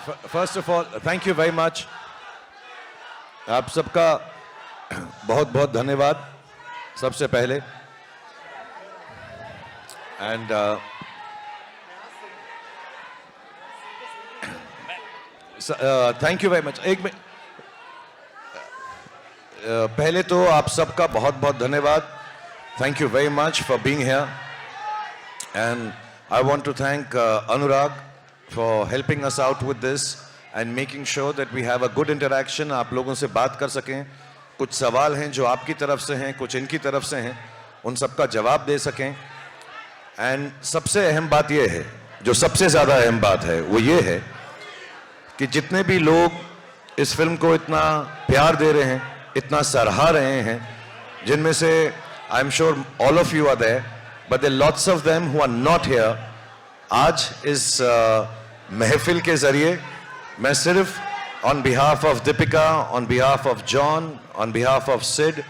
First of all thank you very much. आप सबका बहुत बहुत धन्यवाद सबसे पहले. And thank you very much. एक मिनट. पहले तो आप सबका बहुत बहुत धन्यवाद. Thank you very much for being here. And I want to thank Anurag for helping us out with this and making sure that we have a good interaction. आप लोगों से बात कर सकें. कुछ सवाल हैं जो आपकी तरफ से हैं, कुछ इनकी तरफ से हैं, उन सबका जवाब दे सकें. एंड सबसे अहम बात यह है, जो सबसे ज़्यादा अहम बात है, वो ये है कि जितने भी लोग इस फिल्म को इतना प्यार दे रहे हैं, इतना सराहा रहे हैं, जिनमें से I am sure all of you are there, but there are lots of them who are not here. आज इस महफिल के जरिए मैं सिर्फ on behalf of Deepika, on behalf of John, on behalf of Sid,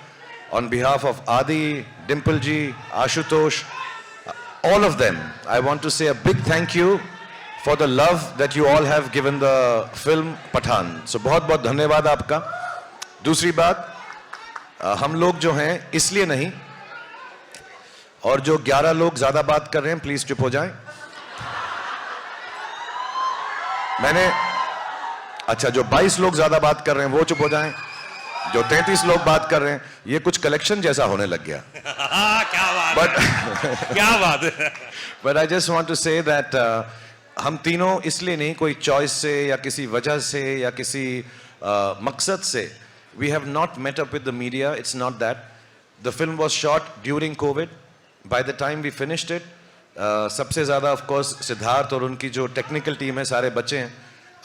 on behalf of Adi, Dimple ji, Ashutosh, all of them, I want to say a big thank you for the love that you all have given the film Pathan. So बहुत बहुत धन्यवाद आपका. दूसरी बात, हम लोग जो हैं इसलिए नहीं, और जो 11 लोग ज्यादा बात कर रहे हैं प्लीज चुप हो जाएं. अच्छा, जो 22 लोग ज्यादा बात कर रहे हैं वो चुप हो जाएं. जो 33 लोग बात कर रहे हैं, ये कुछ कलेक्शन जैसा होने लग गया. क्या बात है. क्या बात है. But I just want to say that हम तीनों इसलिए नहीं, कोई चॉइस से या किसी वजह से या किसी मकसद से, we have not met up with the media. It's not that. The film was shot during COVID. By the time we finished it, सबसे ज़्यादा of course सिद्धार्थ और उनकी जो टेक्निकल टीम है, सारे बच्चे हैं,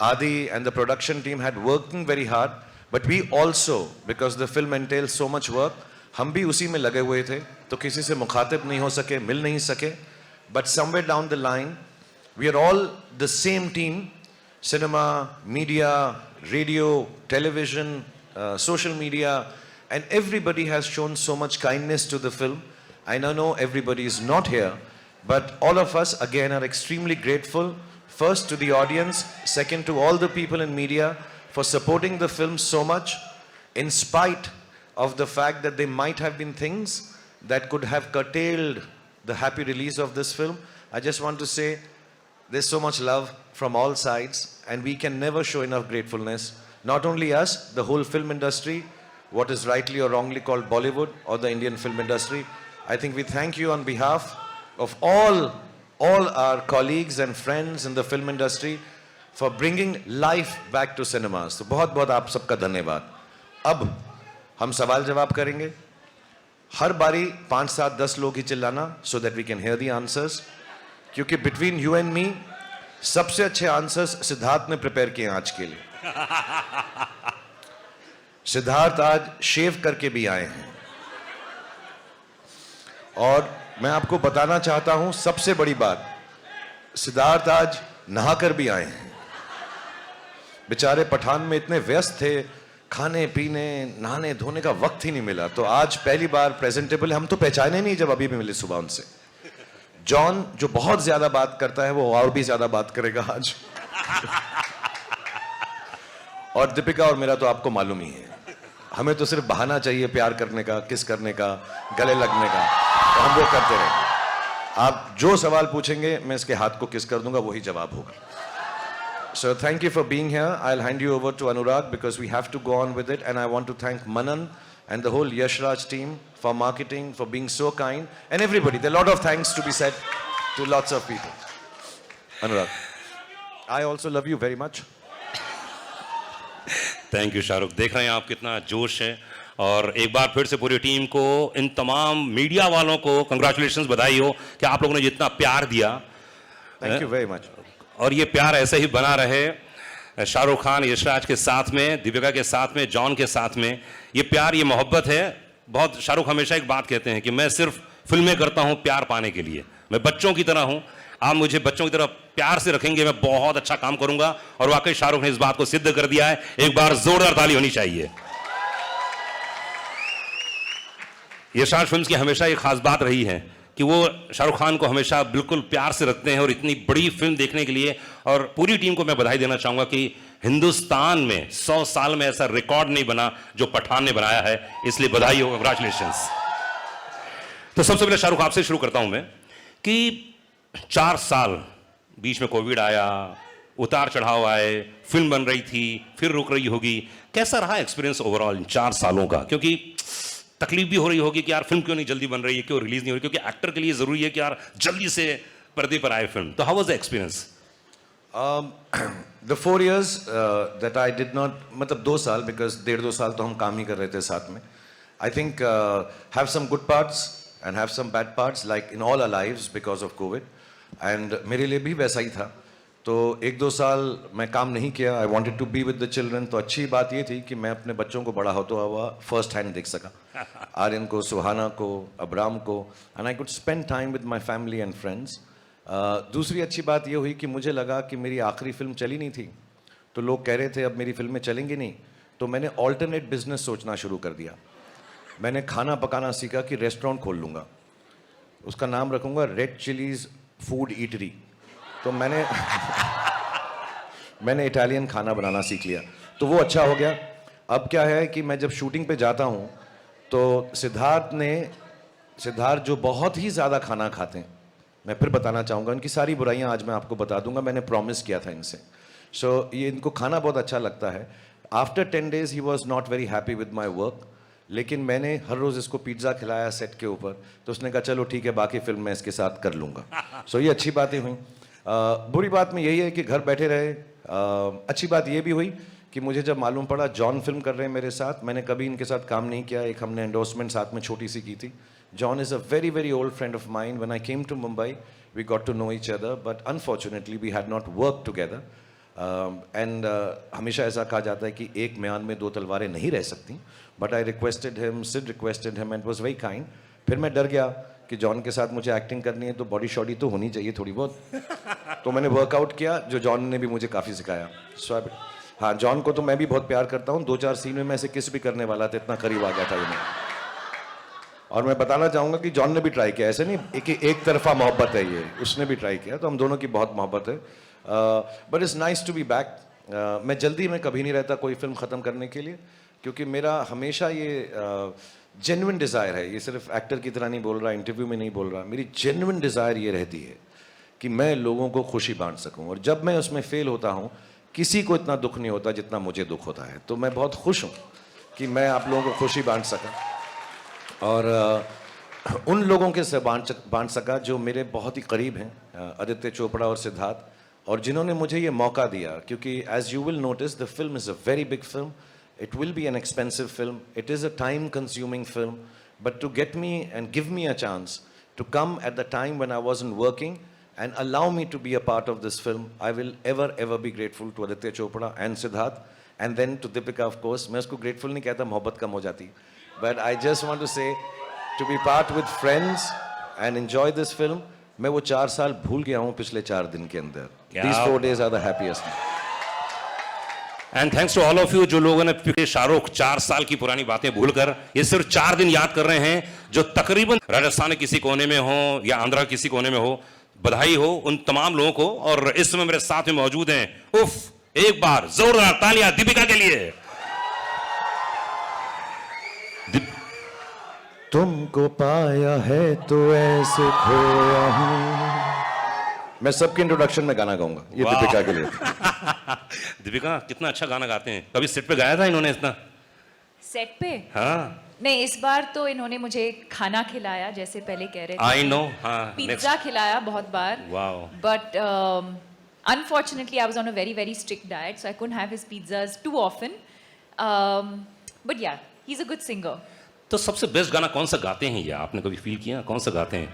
Adi and the production team had working very hard, but we also, because the film entails so much work, हम भी उसी में लगे हुए थे, तो किसी से मुखातिब नहीं हो सके, मिल नहीं सके. But somewhere down the line, we are all the same team. Cinema, media, radio, television, social media, and everybody has shown so much kindness to the film. I know everybody is not here, but all of us again are extremely grateful, first to the audience, second to all the people in media for supporting the film so much, in spite of the fact that there might have been things that could have curtailed the happy release of this film. I just want to say there's so much love from all sides, and we can never show enough gratefulness. Not only us, the whole film industry, what is rightly or wrongly called Bollywood or the Indian film industry. I think we thank you on behalf of all our colleagues and friends in the film industry for bringing life back to cinemas. तो बहुत बहुत आप सबका धन्यवाद. अब हम सवाल जवाब करेंगे. हर बारी 5, 7, 10 लोग ही चिल्लाना, so that we can hear the answers. क्योंकि between you and me सबसे अच्छे आंसर्स सिद्धार्थ ने प्रिपेयर किए आज के लिए. सिद्धार्थ आज शेव करके भी आए हैं, और मैं आपको बताना चाहता हूं सबसे बड़ी बात, सिद्धार्थ आज नहाकर भी आए हैं. बेचारे पठान में इतने व्यस्त थे, खाने पीने नहाने धोने का वक्त ही नहीं मिला, तो आज पहली बार प्रेजेंटेबल. हम तो पहचाने नहीं जब अभी भी मिले सुबह उनसे. जॉन जो बहुत ज्यादा बात करता है, वो और भी ज्यादा बात करेगा आज. और दीपिका और मेरा तो आपको मालूम ही है, हमें तो सिर्फ बहाना चाहिए प्यार करने का, किस करने का, गले लगने का, तो हम वो करते रहे. आप जो सवाल पूछेंगे मैं इसके हाथ को किस कर दूंगा, वही जवाब होगा. So thank you for being here. I'll hand you over to Anurag because we have to go on with it, and I want to thank Manan and the whole Yash Raj team for marketing, for being so kind, and everybody. There are a lot of thanks to be said to lots of people. Anurag, I also love you very much. Thank you Shahrukh. देख रहे हैं आप कितना जोश है, और एक बार फिर से पूरी टीम को, इन तमाम मीडिया वालों को कंग्रेचुलेशंस, बधाई हो कि आप लोगों ने जितना प्यार दिया. Thank you very much. और ये प्यार ऐसे ही बना रहे शाहरुख खान, यशराज के साथ में, दीपिका के साथ में, जॉन के साथ में. ये प्यार, ये मोहब्बत है. बहुत शाहरुख हमेशा एक बात कहते हैं कि मैं सिर्फ फिल्में करता हूँ प्यार पाने के लिए. मैं बच्चों की तरह हूँ, आप मुझे बच्चों की तरह प्यार से रखेंगे, मैं बहुत अच्छा काम करूंगा. और वाकई शाहरुख ने इस बात को सिद्ध कर दिया है. एक बार जोरदार ताली होनी चाहिए. यशराज फिल्म्स की हमेशा एक खास बात रही है कि वो शाहरुख खान को हमेशा बिल्कुल प्यार से रखते हैं और इतनी बड़ी फिल्म देखने के लिए। और पूरी टीम को मैं बधाई देना चाहूंगा कि हिंदुस्तान में 100 साल में ऐसा रिकॉर्ड नहीं बना जो पठान ने बनाया है, इसलिए बधाई हो, कंग्रेचुलेशंस। तो सबसे पहले शाहरुख आपसे शुरू करता हूं मैं कि 4 साल बीच में कोविड आया, उतार चढ़ाव आए, फिल्म बन रही थी, फिर रुक रही होगी, कैसा रहा एक्सपीरियंस ओवरऑल इन 4 सालों का? क्योंकि तकलीफ भी हो रही होगी कि यार फिल्म क्यों नहीं जल्दी बन रही है, क्यों रिलीज नहीं हो रही, क्योंकि एक्टर के लिए जरूरी है कि यार जल्दी से पर्दे पर आए फिल्म। तो how was the experience? The 4 years that I did not, मतलब 2 साल, because 1.5-2 साल तो हम काम ही कर रहे थे साथ में. I think have some good parts and have some bad parts, like in all our lives because of COVID. And मेरे लिए भी वैसा ही था. तो 1-2 साल मैं काम नहीं किया. I wanted to be with the children. तो अच्छी बात ये थी कि मैं अपने बच्चों को बड़ा होता हुआ फर्स्ट हैंड देख सका. आर्यन को, सुहाना को, अब्राम को, and I could spend time with my family and friends. दूसरी अच्छी बात ये हुई कि मुझे लगा कि मेरी आखिरी फिल्म चली नहीं थी, तो लोग कह रहे थे अब मेरी फिल्में चलेंगी नहीं, तो मैंने ऑल्टरनेट बिजनेस सोचना शुरू कर दिया. मैंने खाना पकाना सीखा कि रेस्टोरेंट खोल लूँगा, उसका नाम रखूँगा रेड चिलीज फूड ईटरी. तो मैंने इटालियन खाना बनाना सीख लिया, तो वो अच्छा हो गया. अब क्या है कि मैं जब शूटिंग पे जाता हूँ तो सिद्धार्थ जो बहुत ही ज़्यादा खाना खाते हैं, मैं फिर बताना चाहूँगा, इनकी सारी बुराइयाँ आज मैं आपको बता दूंगा, मैंने प्रॉमिस किया था इनसे. सो ये इनको खाना बहुत अच्छा लगता है. After 10 days he was not very happy with my work, लेकिन मैंने हर रोज़ इसको पिज़्ज़ा खिलाया सेट के ऊपर, तो उसने कहा चलो ठीक है, बाकी फिल्म मैं इसके साथ कर लूँगा. सो ये अच्छी बातें हुई. बुरी बात में यही है कि घर बैठे रहे. अच्छी बात ये भी हुई कि मुझे जब मालूम पड़ा जॉन फिल्म कर रहे हैं मेरे साथ, मैंने कभी इनके साथ काम नहीं किया. एक हमने एंडोर्समेंट साथ में छोटी सी की थी. John is a very, very old friend of mine. When I came to Mumbai, we got to know each other, but unfortunately, we had not worked together. हमेशा ऐसा कहा जाता है कि एक म्यान में 2 तलवारें नहीं रह सकती. But I requested him, Sid requested him, and was very kind. फिर मैं डर गया कि जॉन के साथ मुझे एक्टिंग करनी है, तो बॉडी शॉडी तो होनी चाहिए थोड़ी बहुत. तो मैंने वर्कआउट किया, जो जॉन ने भी मुझे काफ़ी सिखाया. हाँ, जॉन को तो मैं भी बहुत प्यार करता हूँ. 2-4 सीन में मैं ऐसे किस भी करने वाला था, इतना करीब आ गया था इन्हें. और मैं बताना चाहूँगा कि जॉन ने भी ट्राई किया, ऐसे नहीं एक तरफा मोहब्बत है ये, उसने भी ट्राई किया, तो हम दोनों की बहुत मोहब्बत है. But it's nice to be back. मैं जल्दी में कभी नहीं रहता कोई फिल्म ख़त्म करने के लिए, क्योंकि मेरा हमेशा ये जेन्युइन डिज़ायर है. ये सिर्फ एक्टर की तरह नहीं बोल रहा, इंटरव्यू में नहीं बोल रहा. मेरी जेन्युइन डिज़ायर ये रहती है कि मैं लोगों को खुशी बांट सकूँ, और जब मैं उसमें फेल होता हूँ, किसी को इतना दुख नहीं होता जितना मुझे दुख होता है. तो मैं बहुत खुश हूँ कि मैं आप लोगों को खुशी बांट सका, और उन लोगों के से बांट सका जो मेरे बहुत ही करीब हैं, आदित्य चोपड़ा और सिद्धार्थ, और जिन्होंने मुझे ये मौका दिया. क्योंकि as you will notice the film is a very big film. It will be an expensive film. It is a time consuming film. But to get me and give me a chance to come at the time when I wasn't working and allow me to be a part of this film, I will ever be grateful to Aditya Chopra and Siddharth, and then to Deepika, of course. मैं उसको grateful नहीं कहता, मोहब्बत कम हो जाती. But I just want to say, to be part with friends and enjoy this film. मैं वो 4 साल भूल गया हूँ पिछले 4 दिन के अंदर. These 4 days are the happiest. And thanks to all of you, जो लोगों ने शाहरुख 4 साल की पुरानी बातें भूलकर ये सिर्फ 4 दिन याद कर रहे हैं, जो तकरीबन राजस्थान के किसी कोने में हो या आंध्रा किसी कोने में हो. बधाई हो उन तमाम लोगों को. और इस समय मेरे साथ में मौजूद हैं, उफ, एक बार जोरदार तालियां दीपिका के लिए. तुमको पाया है तो ऐसे खोया हूं. मैं सबके इंट्रोडक्शन में गाना गाऊंगा, ये दीपिका के लिए. दीपिका कितना अच्छा गाना गाते हैं. कभी सेट पे गाया था इन्होंने इतना? सेट पे? हाँ नहीं, इस बार तो इन्होंने मुझे खाना खिलाया, जैसे पहले कह रहे थे. I know. हाँ, पिज्जा खिलाया बहुत बार. Wow. But unfortunately I was on a very strict diet, so I couldn't have his pizzas too often. But yeah, he's a good singer. तो सबसे बेस्ट गाना कौन सा गाते हैं ये, आपने कभी फील किया कौन सा गाते हैं?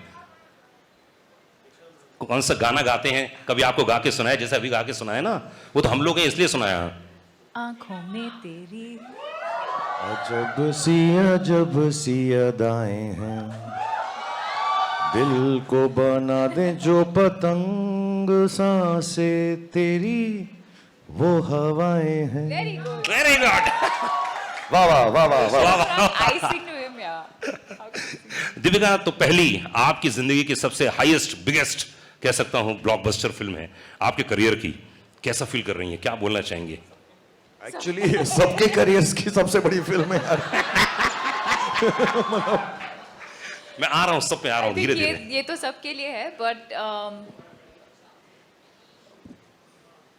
कौन सा गाना गाते हैं? कभी आपको गा के सुनाया, जैसे अभी गा के सुनाया ना, वो तो हम लोग हैं इसलिए सुनाया. आंखों में तेरी अजब सी अदाएं हैं, दिल को बना दे जो पतंग, सांसें तेरी वो हवाएं हैं. Very good. Very good. वाह वाह वाह वाह वाह. I sing to him, yeah. Deepika, तो पहली आपकी जिंदगी की सबसे हाईएस्ट बिगेस्ट कह सकता हूं ब्लॉकबस्टर फिल्म है आपके करियर की, कैसा फील कर रही हैं, क्या बोलना चाहेंगे? एक्चुअली सबके करियर्स की सबसे बड़ी फिल्म है यार। मैं आ रहा हूं, सब पे आ रहा हूं धीरे धीरे। ये तो सबके लिए है, but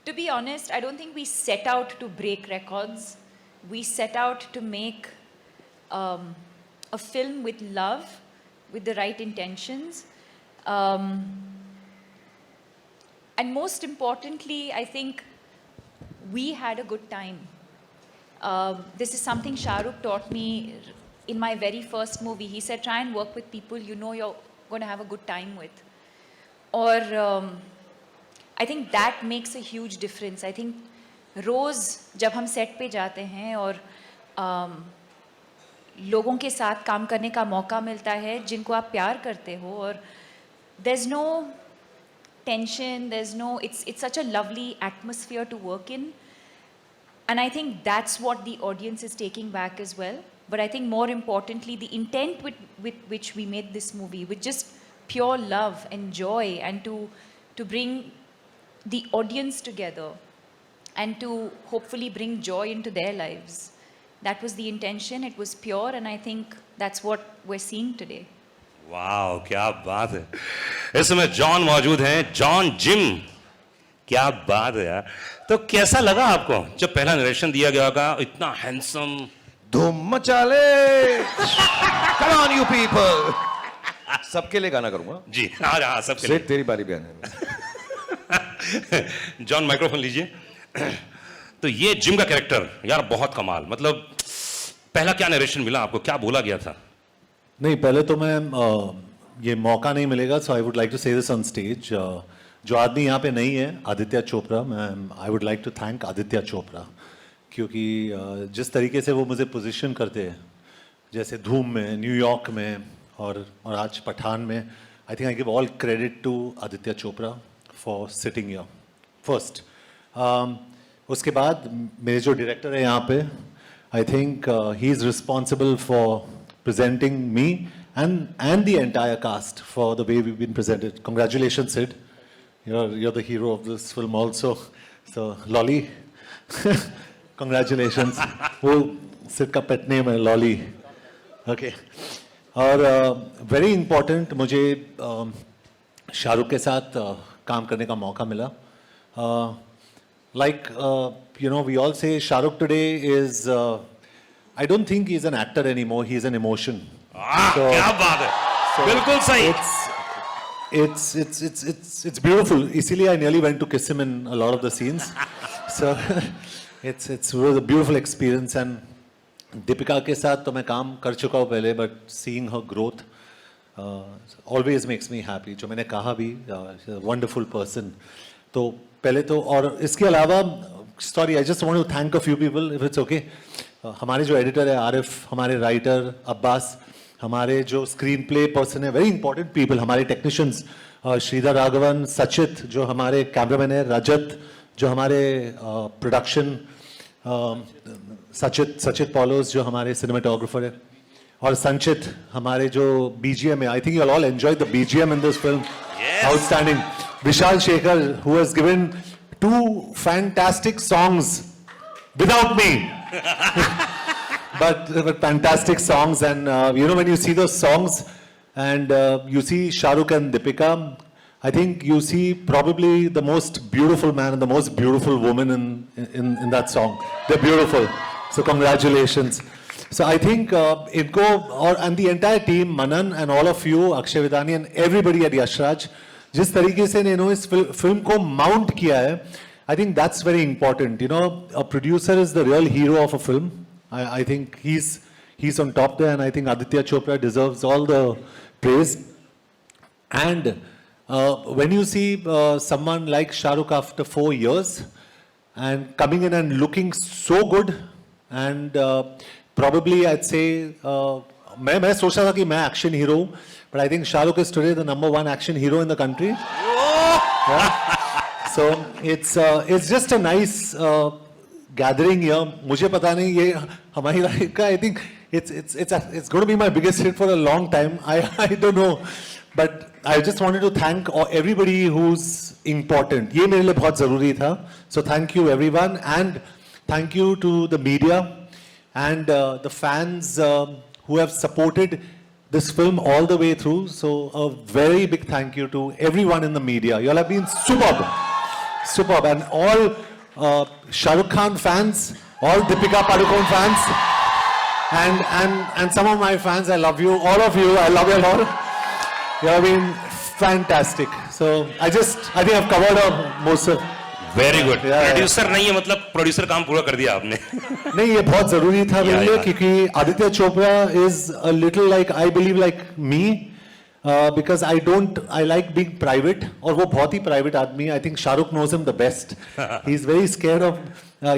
to be honest, I don't think we set out to break records. We set out to make a film with love, with the right intentions. And most importantly, I think we had a good time. This is something Shah Rukh taught me in my very first movie. He said, try and work with people you know you're going to have a good time with. Or I think that makes a huge difference. I think रोज़ जब हम set पे जाते हैं और लोगों के साथ काम करने का मौका मिलता है जिनको आप प्यार करते हो, और there's no tension, there's no, it's such a lovely atmosphere to work in, and I think that's what the audience is taking back as well. But I think more importantly, the intent with which we made this movie, with just pure love and joy, and to bring the audience together and to hopefully bring joy into their lives. That was the intention. It was pure, and I think that's what we're seeing today. वाह, क्या बात है। इस समय John मौजूद हैं, John gym, क्या बात है यार। तो कैसा लगा आपको जब पहला नरेशन दिया गया होगा, इतना हैंडसम? धूम मचा ले, come on you people। सबके लिए गाना करूंगा जी, हाँ सबके लिए। तेरी बारी भी आने। जॉन माइक्रोफोन लीजिए। तो ये जिम का कैरेक्टर यार बहुत कमाल, मतलब पहला क्या नरेशन मिला आपको, क्या बोला गया था? नहीं, पहले तो मैं ये मौका नहीं मिलेगा, so I would like to say this on stage. जो आदमी यहाँ पे नहीं है, आदित्य चोपड़ा, मैं I would like to thank Aditya Chopra, क्योंकि जिस तरीके से वो मुझे पोजीशन करते हैं, जैसे धूम में, न्यूयॉर्क में और आज पठान में, I think I give all credit to Aditya Chopra for sitting here first. उसके बाद मेरे जो डायरेक्टर है यहाँ पे, I think he is responsible for presenting me and the entire cast for the way we've been presented. Congratulations, Sid. You're the hero of this film also. So Lolly, congratulations. वो Sid का pet name है Lolly. Okay. और very important, मुझे शाहरुख के साथ काम करने का मौका मिला. Like you know, we all say Shahrukh today is. I don't think he's an actor anymore. He's an emotion. क्या बात है, बिल्कुल सही। It's beautiful. इसीलिए I nearly went to kiss him in a lot of the scenes. So it was a beautiful experience. And Deepika के साथ तो मैं काम कर चुका हूँ पहले, but seeing her growth always makes me happy. जो मैंने कहा भी, she's a wonderful person. तो पहले तो, और इसके अलावा, sorry, I just want to thank a few people, if it's okay. हमारे जो एडिटर है आरिफ, हमारे राइटर अब्बास, हमारे जो स्क्रीन प्ले पर्सन है, वेरी इंपॉर्टेंट पीपल, हमारे टेक्नीशियंस श्रीधर राघवन, सचित जो हमारे कैमरामैन है, रजत जो हमारे प्रोडक्शन, सचित पॉलोस जो हमारे सिनेमाटोग्राफर है, और संचित हमारे जो बीजीएम है। आई think you all enjoyed the BGM in this film, outstanding. Vishal Shekhar, who has given 2 fantastic songs without me. but fantastic songs, and you know, when you see those songs and you see Shah Rukh and Deepika, I think you see probably the most beautiful man and the most beautiful woman in that song. They're beautiful, so congratulations. So I think Inko and the entire team, Manan and all of you, Akshay Vidani and everybody at Yash Raj, जिस तरीके से इन्होंने इस film को mount किया है, I think that's very important. You know, a producer is the real hero of a film. I think he's on top there, and I think Aditya Chopra deserves all the praise. And when you see someone like Shah Rukh after 4 years and coming in and looking so good, and probably I'd say मैं सोच रहा था कि मैं action hero, but I think Shah Rukh is today the #1 action hero in the country. Yeah. So it's just a nice gathering here. मुझे पता नहीं ये हमारी लाइफ का, I think it's going to be my biggest hit for a long time. I don't know, but I just wanted to thank everybody who's important. ये मेरे लिए बहुत ज़रूरी था. So thank you everyone, and thank you to the media and the fans who have supported this film all the way through. So a very big thank you to everyone in the media. You all have been superb, and all Shah Rukh Khan fans, all Deepika Padukone fans, and some of my fans. I love you, all of you. I love you all. You have been fantastic. So I think I've covered most of. Very good. Yeah. Producer नहीं है मतलब producer काम पूरा कर दिया आपने. नहीं, ये बहुत जरूरी था मेरे लिए, yeah. क्योंकि Aditya Chopra is a little like, I believe like me, because I like being private, और वो बहुत ही private आदमी है. I think Shahrukh knows him the best. He's very scared of,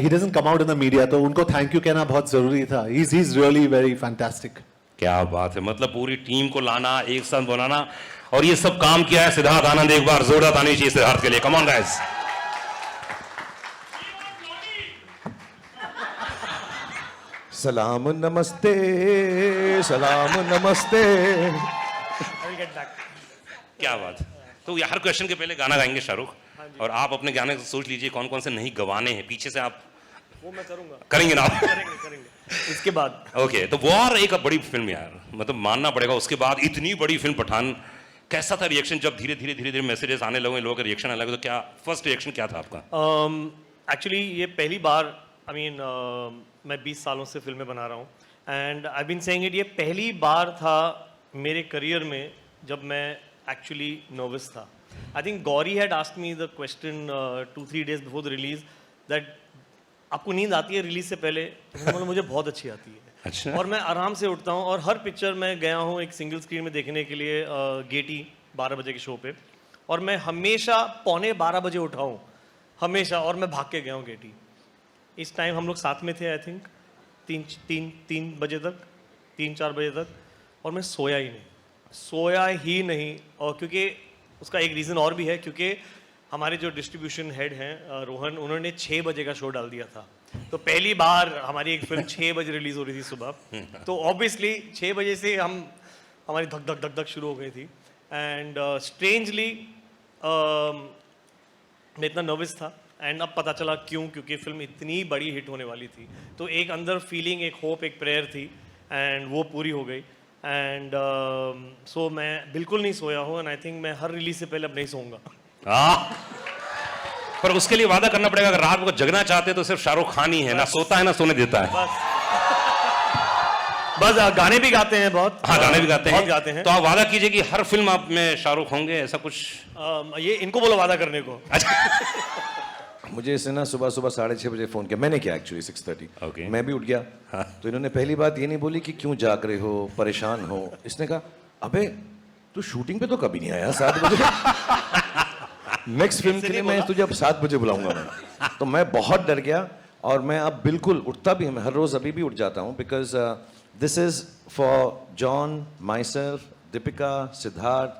he doesn't come out in the media, तो उनको thank you कहना बहुत जरूरी था. He's really very fantastic. क्या बात है, मतलब पूरी टीम को लाना, एक साथ बनाना, और ये सब काम किया है सिद्धार्थ आनंद. एक बार जोरदार ताली चाहिए सिद्धार्थ के लिए. Come on guys. सलाम नमस्ते, सलाम नमस्ते. क्या बात. तो ये हर क्वेश्चन के पहले गाना गाएंगे शाहरुख, और आप अपने गाने को सोच लीजिए कौन कौन से नहीं गवाने हैं. पीछे से आप वो मैं करूंगा. करेंगे ना. करेंगे इसके बाद. ओके, तो वॉर एक बड़ी फिल्म यार, मतलब मानना पड़ेगा. उसके बाद इतनी बड़ी फिल्म पठान, कैसा था रिएक्शन जब धीरे धीरे मैसेजेस आने लगे, लोगों के रिएक्शन आने लगे, तो क्या फर्स्ट रिएक्शन क्या था आपका? एक्चुअली ये पहली बार, मैं 20 सालों से फिल्में बना रहा हूँ, and I been saying it, ये पहली बार था मेरे करियर में जब मैं एक्चुअली नर्वस था. I think Gauri had asked me the question 2-3 days before the release that आपको नींद आती है रिलीज से पहले? मैंने बोला मुझे बहुत अच्छी आती है. अच्छा. और मैं आराम से उठता हूँ, और हर पिक्चर मैं गया हूँ एक सिंगल स्क्रीन में देखने के लिए, गेटी 12 बजे के शो पे, और मैं हमेशा 11:15 बजे उठा हूँ, हमेशा, और मैं भाग के गया हूँ गेटी. इस टाइम हम लोग साथ में थे, आई थिंक 3 बजे तक, 3-4 बजे तक, और मैं सोया ही नहीं. और क्योंकि उसका एक रीज़न और भी है, क्योंकि हमारे जो डिस्ट्रीब्यूशन हेड हैं रोहन, उन्होंने 6 बजे का शो डाल दिया था. तो पहली बार हमारी एक फिल्म 6 बजे रिलीज हो रही थी सुबह, तो ऑब्वियसली 6 बजे से हमारी धक धक शुरू हो गई थी. एंड स्ट्रेंजली मैं इतना नर्वस था, एंड अब पता चला क्यों, क्योंकि फिल्म इतनी बड़ी हिट होने वाली थी. तो एक अंदर फीलिंग, एक होप, एक प्रेयर थी, एंड वो पूरी हो गई. एंड सो मैं बिल्कुल नहीं सोया हूँ, एंड आई थिंक मैं हर रिलीज से पहले अब नहीं सोऊंगा. पर उसके लिए वादा करना पड़ेगा, अगर रात को जगना चाहते तो सिर्फ शाहरुख खान ही है, ना सोता है ना सोने देता है. बस गाने भी गाते हैं बहुत. हाँ, गाने भी गाते बहुत हैं. गाते हैं. तो आप वादा कीजिए कि हर फिल्म आप में शाहरुख होंगे, ऐसा कुछ. ये इनको बोलो वादा करने को. मुझे इसने ना सुबह 6:30 बजे फ़ोन किया. मैंने किया एक्चुअली 6:30. Okay. मैं भी उठ गया. तो इन्होंने पहली बात ये नहीं बोली कि क्यों जाग रहे हो, परेशान हो. इसने कहा अबे तू शूटिंग पे तो कभी नहीं आया 7 बजे. नेक्स्ट फिल्म के लिए मैं तुझे अब 7 बजे बुलाऊंगा मैं. तो मैं बहुत डर गया, और मैं अब बिल्कुल उठता भी, मैं हर रोज़ अभी भी उठ जाता हूँ, because this is for John, myself, Deepika, Siddharth,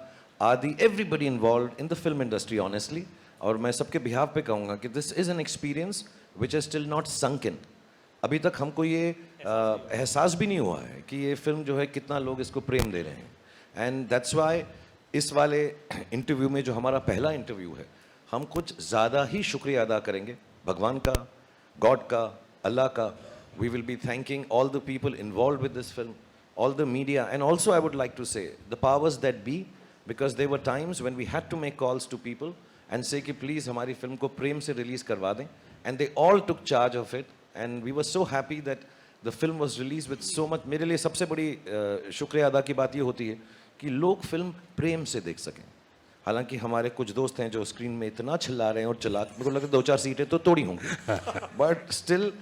आदि, everybody involve in the film industry honestly. और मैं सबके बिहाफ पे कहूँगा कि this is an experience which is still not sunk in. अभी तक हमको ये एहसास भी नहीं हुआ है कि ये फिल्म जो है कितना लोग इसको प्रेम दे रहे हैं. एंड दैट्स वाई इस वाले इंटरव्यू में, जो हमारा पहला इंटरव्यू है, हम कुछ ज़्यादा ही शुक्रिया अदा करेंगे भगवान का, गॉड का, अल्लाह का. We will be thanking all the people involve with this film, all the media, and also I would like to say the powers that be, because there were times when we had to make calls to people and say कि please हमारी film को प्रेम से release करवा दें, and they all took charge of it, and we were so happy that the film was released with so much. मेरे लिए सबसे बड़ी शुक्रिया अदा की बात ये होती है कि लोग फिल्म प्रेम से देख सकें. हालांकि हमारे कुछ दोस्त हैं जो स्क्रीन में इतना चिल्ला रहे हैं और चला, मेरे को लगता है 2-4 सीटें तो तोड़ी होंगी, but still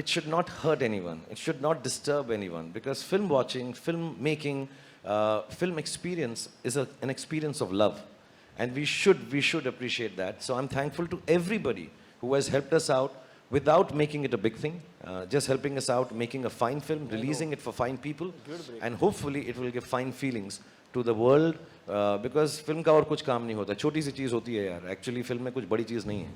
it should not hurt anyone, it should not disturb anyone, because film watching, film making, film experience is an experience of love, and we should appreciate that. So I'm thankful to everybody who has helped us out without making it a big thing, just helping us out, making a fine film, releasing it for fine people, and hopefully it will give fine feelings to the world, because film का और कुछ काम नहीं होता, छोटी सी चीज़ होती है यार. एक्चुअली फिल्म में कुछ बड़ी चीज़ नहीं है,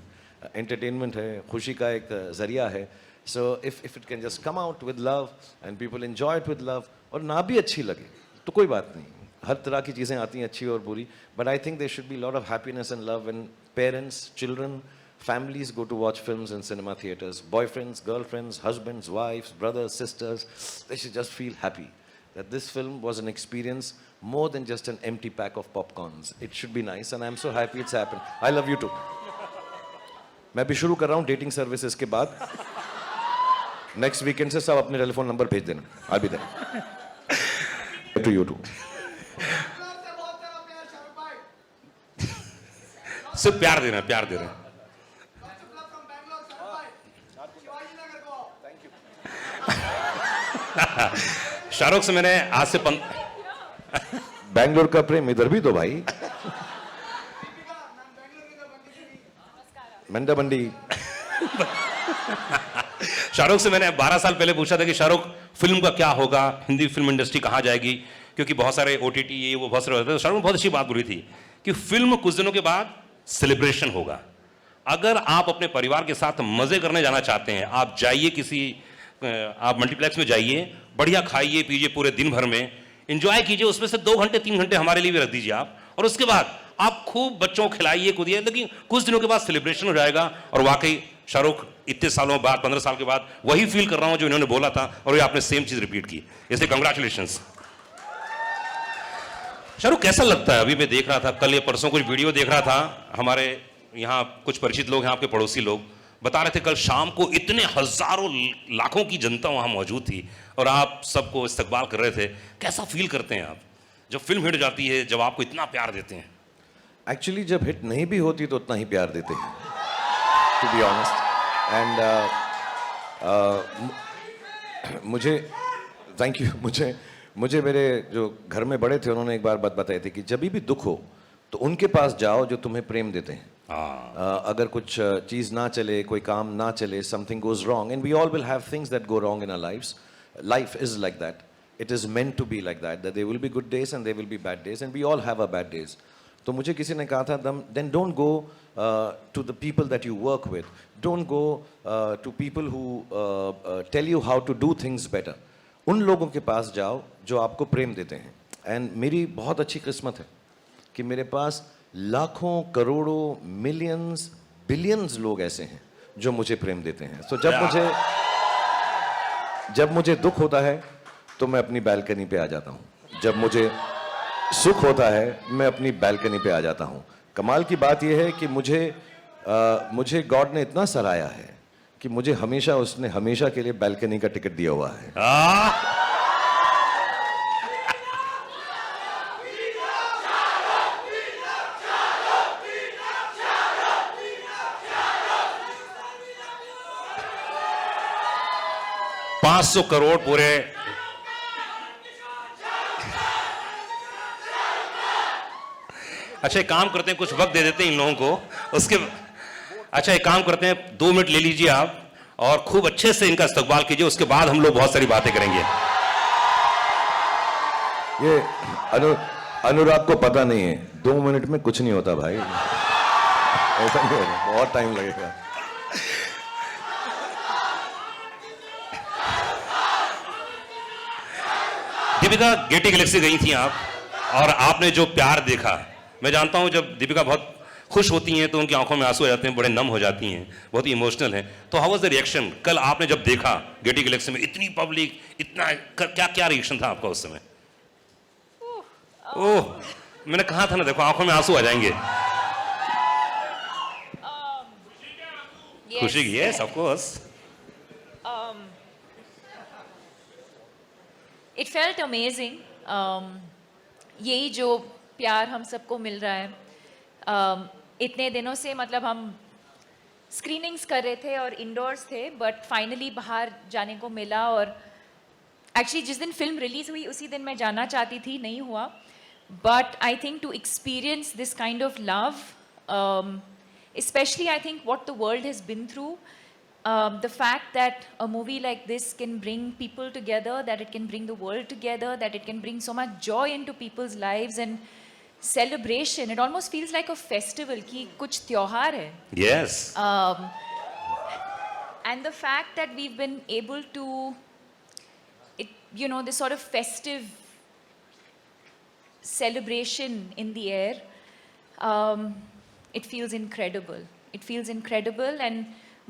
एंटरटेनमेंट है, खुशी का एक ज़रिया है. So if it can just come out with love and people enjoy it with love, और ना भी अच्छी लगे तो कोई बात नहीं, हर तरह की चीज़ें आती हैं अच्छी और बुरी, but I think there should be a lot of happiness and love when parents, children, families go to watch films in cinema theaters. Boyfriends, girlfriends, husbands, wives, brothers, sisters, they should just feel happy that this film was an experience more than just an empty pack of popcorns. It should be nice and I'm so happy it's happened. I love you too. मैं भी शुरू कर रहा हूँ dating services के बाद. Next weekend से सब अपने टेलीफोन नंबर भेज देना. I'll be there. To you too. सिर्फ प्यार दे रहे हैं, प्यार दे रहे हैं. शाहरुख से मैंने आज से बैंगलोर का प्रेम इधर भी तो भाई. मंडा बंडी. शाहरुख से मैंने 12 साल पहले पूछा था कि शाहरुख फिल्म का क्या होगा, हिंदी फिल्म इंडस्ट्री कहाँ जाएगी, क्योंकि बहुत सारे OTT ये वो बहुत सारे होते थे. शाहरुख ने बहुत अच्छी बात बोली थी कि फिल्म कुछ दिनों के बाद सेलिब्रेशन होगा. अगर आप अपने परिवार के साथ मजे करने जाना चाहते हैं, आप जाइए किसी, आप मल्टीप्लेक्स में जाइए, बढ़िया खाइए पीजिए पूरे दिन भर में, एंजॉय कीजिए, उसमें से 2 घंटे 3 घंटे हमारे लिए भी रख दीजिए आप, और उसके बाद आप खूब बच्चों को खिलाइए कूदिए, लेकिन कुछ दिनों के बाद सेलिब्रेशन हो जाएगा. और वाकई शाहरुख इतने सालों बाद, 15 साल के बाद वही फील कर रहा हूं जो इन्होंने बोला था, और ये आपने सेम चीज रिपीट की, इसलिए कंग्रेचुलेशंस. शाहरुख कैसा लगता है? अभी मैं देख रहा था, कल या परसों कुछ वीडियो देख रहा था, हमारे यहाँ कुछ परिचित लोग हैं, आपके पड़ोसी लोग बता रहे थे कल शाम को इतने हजारों लाखों की जनता वहां मौजूद थी और आप सबको इस्तकबाल कर रहे थे. कैसा फील करते हैं आप जब फिल्म हिट जाती है, जब आपको इतना प्यार देते हैं? एक्चुअली जब हिट नहीं भी होती तो उतना ही प्यार देते हैं, टू बी ऑनेस्ट. एंड मुझे थैंक यू. मुझे मेरे जो घर में बड़े थे उन्होंने एक बार बात बताई थी कि जब भी दुख हो तो उनके पास जाओ जो तुम्हें प्रेम देते हैं. अगर कुछ चीज़ ना चले, कोई काम ना चले, something goes wrong, and we all will have things that go wrong in our lives. Life is like that. It is meant to be like that there will be good days and there will be bad days, and we all have a bad days. तो मुझे किसी ने कहा था, then don't go to the people that you work with, don't go to people who tell you how to do things better. उन लोगों के पास जाओ जो आपको प्रेम देते हैं. एंड मेरी बहुत अच्छी किस्मत है कि मेरे पास लाखों, करोड़ों, मिलियंस, बिलियंस लोग ऐसे हैं जो मुझे प्रेम देते हैं. तो जब मुझे दुख होता है तो मैं अपनी बैल्कनी पे आ जाता हूँ. जब मुझे सुख होता है मैं अपनी बैल्कनी पे आ जाता हूँ. कमाल की बात यह है कि मुझे गॉड ने इतना सराहा है कि मुझे उसने हमेशा के लिए बैल्कनी का टिकट दिया हुआ है. 500 करोड़ पूरे. अच्छा एक काम करते हैं, कुछ वक्त दे देते हैं इन लोगों को, उसके अच्छा एक काम करते हैं, 2 मिनट ले लीजिए आप और खूब अच्छे से इनका इस्तकबाल कीजिए, उसके बाद हम लोग बहुत सारी बातें करेंगे. ये अनुराग को पता नहीं है, 2 मिनट में कुछ नहीं होता भाई. ऐसा नहीं होगा, बहुत टाइम लगेगा. दीपिका, गेटी गैलेक्सी गई थी आप और आपने जो प्यार देखा, मैं जानता हूं जब दीपिका बहुत खुश होती हैं तो उनकी आंखों में आंसू आ जाते हैं, बड़े नम हो जाती हैं, बहुत ही इमोशनल हैं. तो हाउ वाज द रिएक्शन कल आपने जब देखा गेटी गैलेक्सी में, इतनी पब्लिक, इतना क्या रिएक्शन था आपका उस समय? ओह, मैंने कहा था ना, देखो आंखों में आंसू आ जाएंगे. खुशी की, yes of course. It felt amazing. यही जो प्यार हम सबको मिल रहा है, इतने दिनों से, मतलब हम स्क्रीनिंग्स कर रहे थे और इंडोर्स थे, बट फाइनली बाहर जाने को मिला. और एक्चुअली जिस दिन फिल्म रिलीज हुई उसी दिन मैं जाना चाहती थी, नहीं हुआ. But I think to experience this kind of love, especially I think what the world has been through, the fact that a movie like this can bring people together, that it can bring the world together, that it can bring so much joy into people's lives and celebration. It almost feels like a festival, कि कुछ त्योहार है. Yes. And the fact that we've been able to, this sort of festive celebration in the air, it feels incredible. It feels incredible, and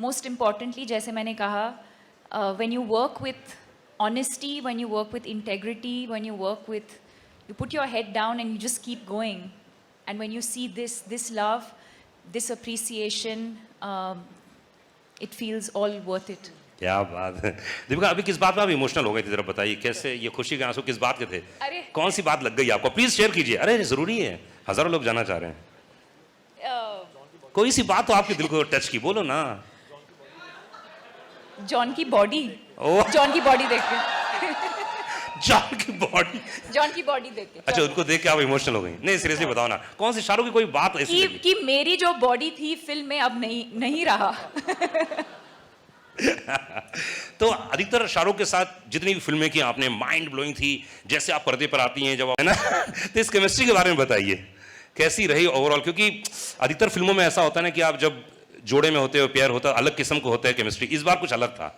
most importantly, जैसे मैंने कहा, when you work with honesty, when you work with integrity, when you put your head down and you just keep going, and when you see this love, this appreciation, it feels all worth it. क्या बात है दीपिका, अभी किस बात में आप emotional हो गए थे, जरा बताइए कैसे, ये खुशी के आंसू किस बात के थे? अरे कौन सी बात लग गई आपको, प्लीज शेयर कीजिए। अरे जरूरी है, हजारों लोग जानना चाह रहे हैं। कोई सी बात तो आपके दिल को टच की, बोलो ना। जॉन की बॉडी, ओह। जॉन की बॉडी देख के, जॉन की बॉडी, जॉन की बॉडी देख के, अच्छा उनको देख के आप इमोशनल हो गई? नहीं सीरियसली बताओ ना, कौन सी शाहरुख की कोई बात ऐसी लगी? कि मेरी जो बॉडी थी फिल्म में अब नहीं रहा। तो अधिकतर शाहरुख के साथ जितनी भी फिल्में की आपने, माइंड ब्लोइंग थी, जैसे आप पर्दे पर आती हैं जब, है ना? तो इस केमिस्ट्री के बारे में बताइए, कैसी रही ओवरऑल? क्योंकि अधिकतर फिल्मों में ऐसा होता है ना कि आप जब जोड़े में होते हो, पेयर होता है, अलग किस्म को होता है केमिस्ट्री। इस बार कुछ अलग था,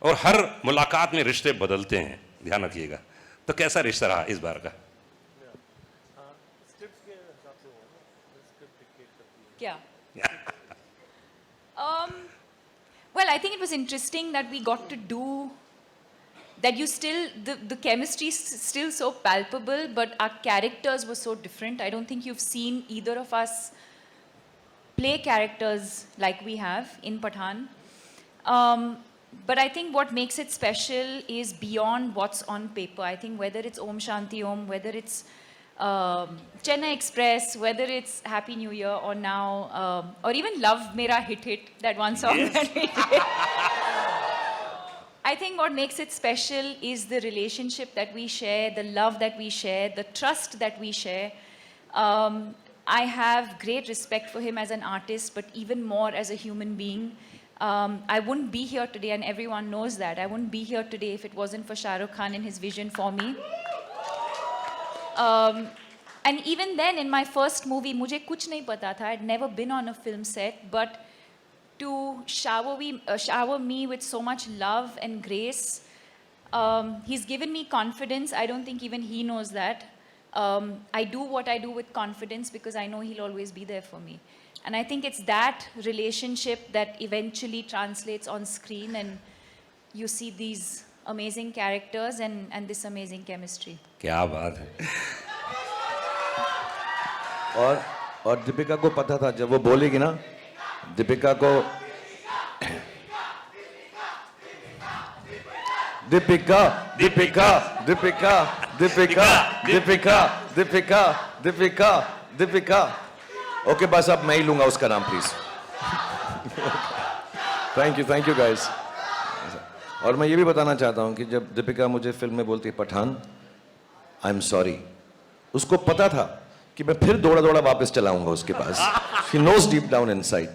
और हर मुलाकात में रिश्ते बदलते हैं, ध्यान रखिएगा। तो कैसा रिश्ता रहा इस बार का? क्या? Well, I think it was interesting that we got to do that. The chemistry is still so palpable, but our characters were so different. I don't think you've seen either of us play characters like we have in Pathaan. But I think what makes it special is beyond what's on paper. I think whether it's Om Shanti Om, whether it's Chennai Express, whether it's Happy New Year, or now, or even Love Mera Hit, that one song that we did. I think what makes it special is the relationship that we share, the love that we share, the trust that we share. I have great respect for him as an artist, but even more as a human being. I wouldn't be here today, and everyone knows that. I wouldn't be here today if it wasn't for Shah Rukh Khan and his vision for me. And even then, in my first movie, मुझे कुछ नहीं पता था. I'd never been on a film set, but to shower me with so much love and grace, he's given me confidence. I don't think even he knows that. I do what I do with confidence because I know he'll always be there for me. And I think it's that relationship that eventually translates on screen, and you see these amazing characters and this amazing chemistry. क्या बात है। और दीपिका को पता था, जब वो बोलेगी ना, दीपिका को दीपिका दीपिका दीपिका दीपिका दीपिका दीपिका दीपिका दीपिका, ओके बस अब मैं ही लूंगा उसका नाम, प्लीज। Thank you guys. और मैं ये भी बताना चाहता हूँ कि जब दीपिका मुझे फिल्म में बोलती है पठान, आई एम सॉरी, उसको पता था कि मैं फिर दौड़ा दौड़ा वापस चलाऊंगा उसके पास। She knows deep down inside.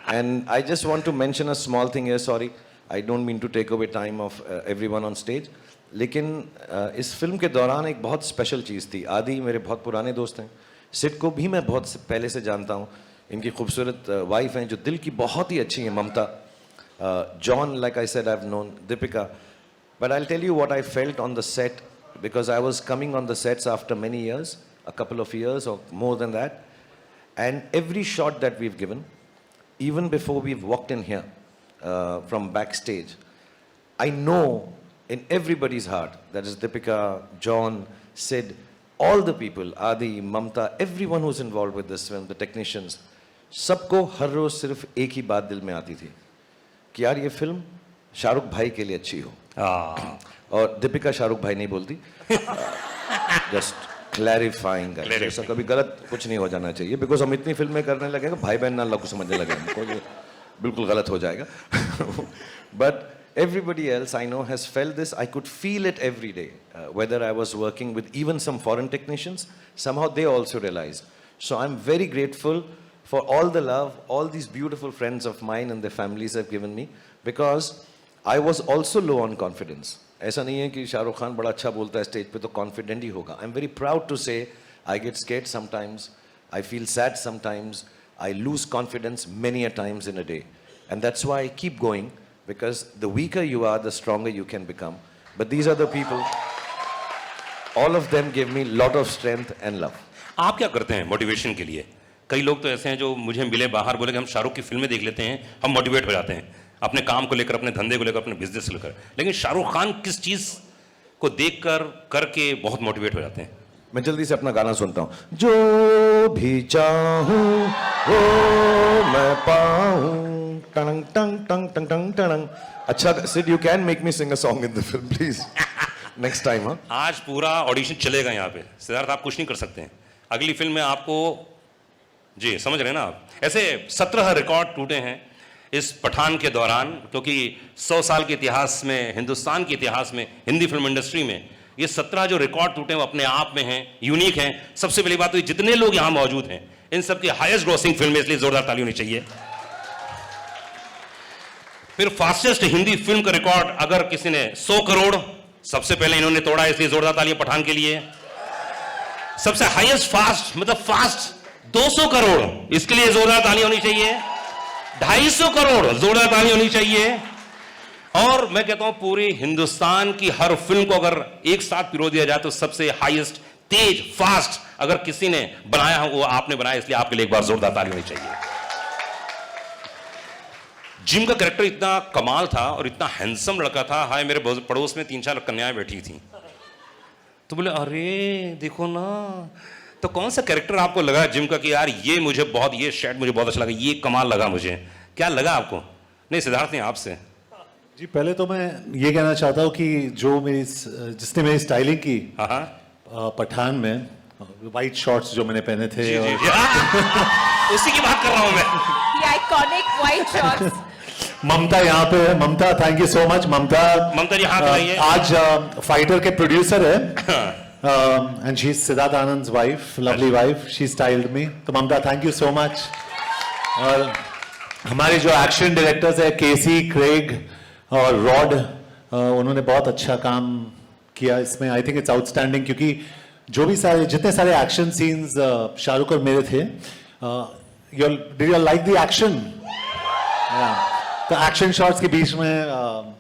And I just want to mention a small thing here, sorry, I don't mean to take away time of everyone on stage, लेकिन इस फिल्म के दौरान एक बहुत स्पेशल चीज़ थी। आदि मेरे बहुत पुराने दोस्त हैं, सिड को भी मैं बहुत पहले से जानता हूँ, इनकी खूबसूरत वाइफ हैं जो दिल की बहुत ही अच्छी हैं, ममता। John, like I said, I've known Deepika, but I'll tell you what I felt on the set, because I was coming on the sets after many years, a couple of years or more than that, and every shot that we've given, even before we've walked in here from backstage, I know in everybody's heart, that is Deepika, John, Sid, all the people, Adi, Mamta, everyone who's involved with this film, the technicians, सबको हर रोज सिर्फ एक ही बात दिल में आती थी कि यार ये फिल्म शाहरुख भाई के लिए अच्छी हो। और दीपिका शाहरुख भाई नहीं बोलती, जस्ट क्लैरिफाइंग, ऐसा कभी गलत कुछ नहीं हो जाना चाहिए, बिकॉज हम इतनी फिल्में करने लगे, भाई बहन ना लोग समझने लगे हमको, बिल्कुल गलत हो जाएगा। But everybody else I know has felt this. I could feel it every day, whether I was working with even some foreign technicians, somehow they also realized. So I'm very grateful for all the love, all these beautiful friends of mine and their families have given me, because I was also low on confidence. ऐसा नहीं है कि शाहरुख खान बड़ा अच्छा बोलता है stage पे तो कॉन्फिडेंट ही होगा। I'm very proud to say I get scared sometimes, I feel sad sometimes, I lose confidence many a times in a day, and that's why I keep going, because the weaker you are, the stronger you can become. But these are the people, all of them give me lot of strength and love. आप क्या करते हैं motivation के लिए? कई लोग तो ऐसे हैं जो मुझे मिले बाहर, बोले कि हम शाहरुख की फिल्में देख लेते हैं, हम मोटिवेट हो जाते हैं अपने काम को लेकर, अपने धंधे को लेकर, अपने बिजनेस को लेकर। लेकिन शाहरुख खान किस चीज को देखकर करके बहुत मोटिवेट हो जाते हैं? मैं जल्दी से अपना गाना सुनता हूँ। जो भी चाहूँ वो मैं पाऊँ, टंग टंग टंग टंग टंग टंग। अच्छा Sid, you can make me sing a song in the film please next time. हाँ, आज पूरा ऑडिशन चलेगा यहाँ पे। सिद्धार्थ आप कुछ नहीं कर सकते हैं, अगली फिल्म में आपको, जी समझ रहे हैं ना आप। ऐसे 17 रिकॉर्ड टूटे हैं इस पठान के दौरान, क्योंकि 100 साल के इतिहास में, हिंदुस्तान के इतिहास में, हिंदी फिल्म इंडस्ट्री में ये 17 जो रिकॉर्ड टूटे हैं वो अपने आप में हैं, यूनिक हैं। सबसे पहली बात तो ये जितने लोग यहाँ मौजूद हैं इन सबकी हाईएस्ट ग्रॉसिंग फिल्म है, इसलिए जोरदार ताली होनी चाहिए। फिर फास्टेस्ट हिंदी फिल्म का रिकॉर्ड अगर किसी ने 100 करोड़ सबसे पहले इन्होंने तोड़ा, इसलिए जोरदार ताली पठान के लिए। सबसे हाईएस्ट फास्ट, मतलब फास्ट 200 करोड़, इसके लिए जोरदार ताली होनी चाहिए। 250 करोड़, जोरदार ताली होनी चाहिए। और मैं कहता हूं पूरे हिंदुस्तान की हर फिल्म को अगर एक साथ पिरो दिया जाए तो सबसे हाईएस्ट, तेज, फास्ट अगर किसी ने बनाया हो वो आपने बनाया, इसलिए आपके लिए एक बार जोरदार ताली होनी चाहिए। जिम का कैरेक्टर इतना कमाल था और इतना हैंडसम लड़का था। हाय, मेरे पड़ोस में 3-4 कन्याएं बैठी थी, तो बोले अरे देखो ना। तो कौन सा कैरेक्टर आपको लगा जिम का कि यार ये मुझे बहुत, ये शेड मुझे बहुत अच्छा लगा, ये कमाल लगा मुझे? क्या लगा आपको? नहीं सिद्धार्थ, नहीं आपसे। जी पहले तो मैं ये कहना चाहता हूँ कि जो मेरी, जिसने मेरी स्टाइलिंग की पठान में, वाइट शॉर्ट्स जो मैंने पहने थे, जी, जी, जी। उसी की बात कर रहा हूं मैं। The iconic white shorts. ममता यहाँ पे है। Mamta, thank you so much. Mamta ji हाथ लगाइए। आज फाइटर के प्रोड्यूसर है, and she is Siddharth Anand's wife, lovely wife. She styled me. तो Mamta, thank you so much. और हमारे जो एक्शन डायरेक्टर्स है, केसी, क्रेग और रॉड, उन्होंने बहुत अच्छा काम किया इसमें। आई थिंक इट्स आउटस्टैंडिंग, क्योंकि जो भी सारे, जितने सारे एक्शन सीन्स शाहरुख और मेरे थे, did you like the action? तो एक्शन शॉट्स के बीच में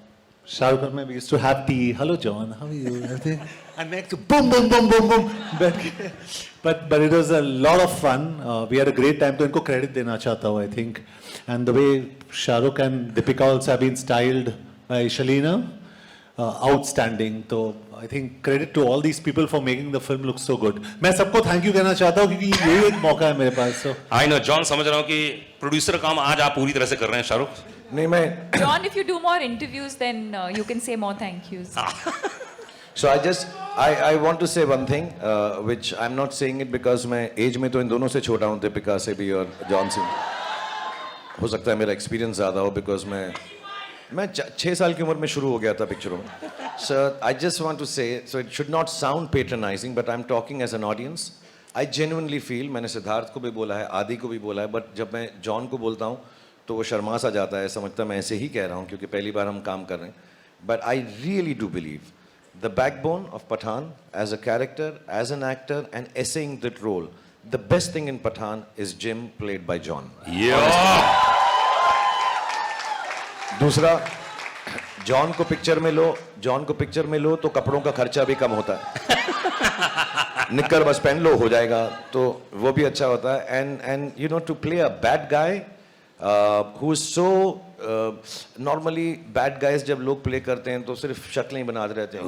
शाहरुख और मैं we used to have tea, hello John, how are you, everything, and next boom boom boom boom boom बैठ के। But it was a lot of fun, we had a great time. तो इनको credit देना चाहता हूँ, I think. And the way Shahrukh and Deepika also have been styled by शलीना, outstanding. तो I think credit to all these people for making the film look so good. मैं सबको thank you कहना चाहता हूँ, क्योंकि यही एक मौका है मेरे पास। सो आई नो जॉन, समझ रहा हूँ कि प्रोड्यूसर काम आज आप पूरी तरह से कर रहे हैं शाहरुख। नहीं मैं John, if you do more interviews, then you can say more thank yous. So I want to say one thing, which I'm not saying it because मैं एज में तो इन दोनों से छोटा हूँ, दीपिका से भी और जॉन से। हो सकता है मेरा एक्सपीरियंस ज़्यादा हो, बिकॉज मैं 6 साल की उम्र में शुरू हो गया था पिक्चरों में। So I just want to say, so it should not sound patronizing, but I'm talking as an audience. I genuinely feel, मैंने सिद्धार्थ को भी बोला है, आदि को भी बोला है, बट जब मैं जॉन को बोलता हूँ तो वो शर्मा सा जाता है, समझता मैं ऐसे ही कह रहा हूँ क्योंकि पहली बार हम काम कर रहे हैं। But I really do believe the backbone of Pathaan as a character, as an actor and essaying that role, the best thing in Pathaan is Jim played by John. दूसरा, जॉन को पिक्चर में लो तो कपड़ों का खर्चा भी कम होता है। निक्कर बस पहन लो, हो जाएगा, तो वो भी अच्छा होता है। And you know, to play a bad guy who is so normally bad guys जब लोग प्ले करते हैं तो सिर्फ शक्लें ही बनाते रहते हैं,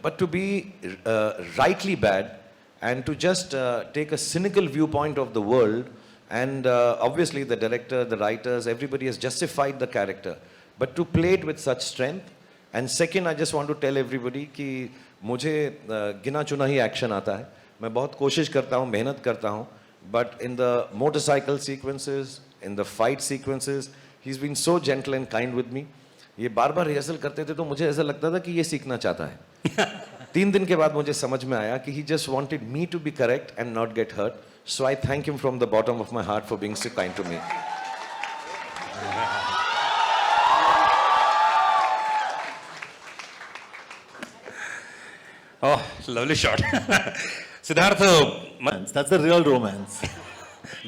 but to be rightly bad and to just take a cynical viewpoint of the world, and obviously the director, the writers, everybody has justified the character, but to play it with such strength. And second, I just want to tell everybody कि मुझे गिना चुना ही action आता है, मैं बहुत कोशिश करता हूँ, मेहनत करता हूँ, but in the motorcycle sequences, in the fight sequences, he's been so gentle and kind with me. ये बार बार रिहर्सल करते थे तो मुझे ऐसा लगता था कि ये सीखना चाहता है। 3 दिन के बाद मुझे समझ में आया कि he just wanted me to be correct and not get hurt. So I thank him from the bottom of my heart for being so kind to me. Oh, lovely shot. Siddharth, that's the real romance.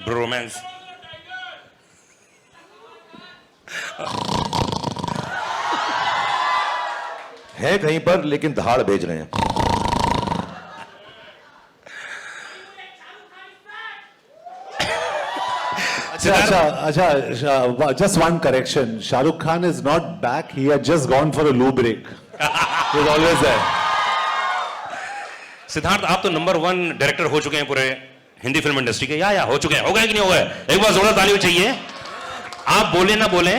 Bromance. है कहीं पर लेकिन दहाड़ भेज रहे हैं। Just one correction. Shah Rukh Khan is not back. He had just gone for a loo break. He was always there. Siddharth, आप तो नंबर 1 डायरेक्टर हो चुके हैं पूरे हिंदी फिल्म इंडस्ट्री के, या हो चुके हैं, हो गए कि नहीं हो गए? एक बार जोरदार ताली चाहिए। आप बोले ना बोले,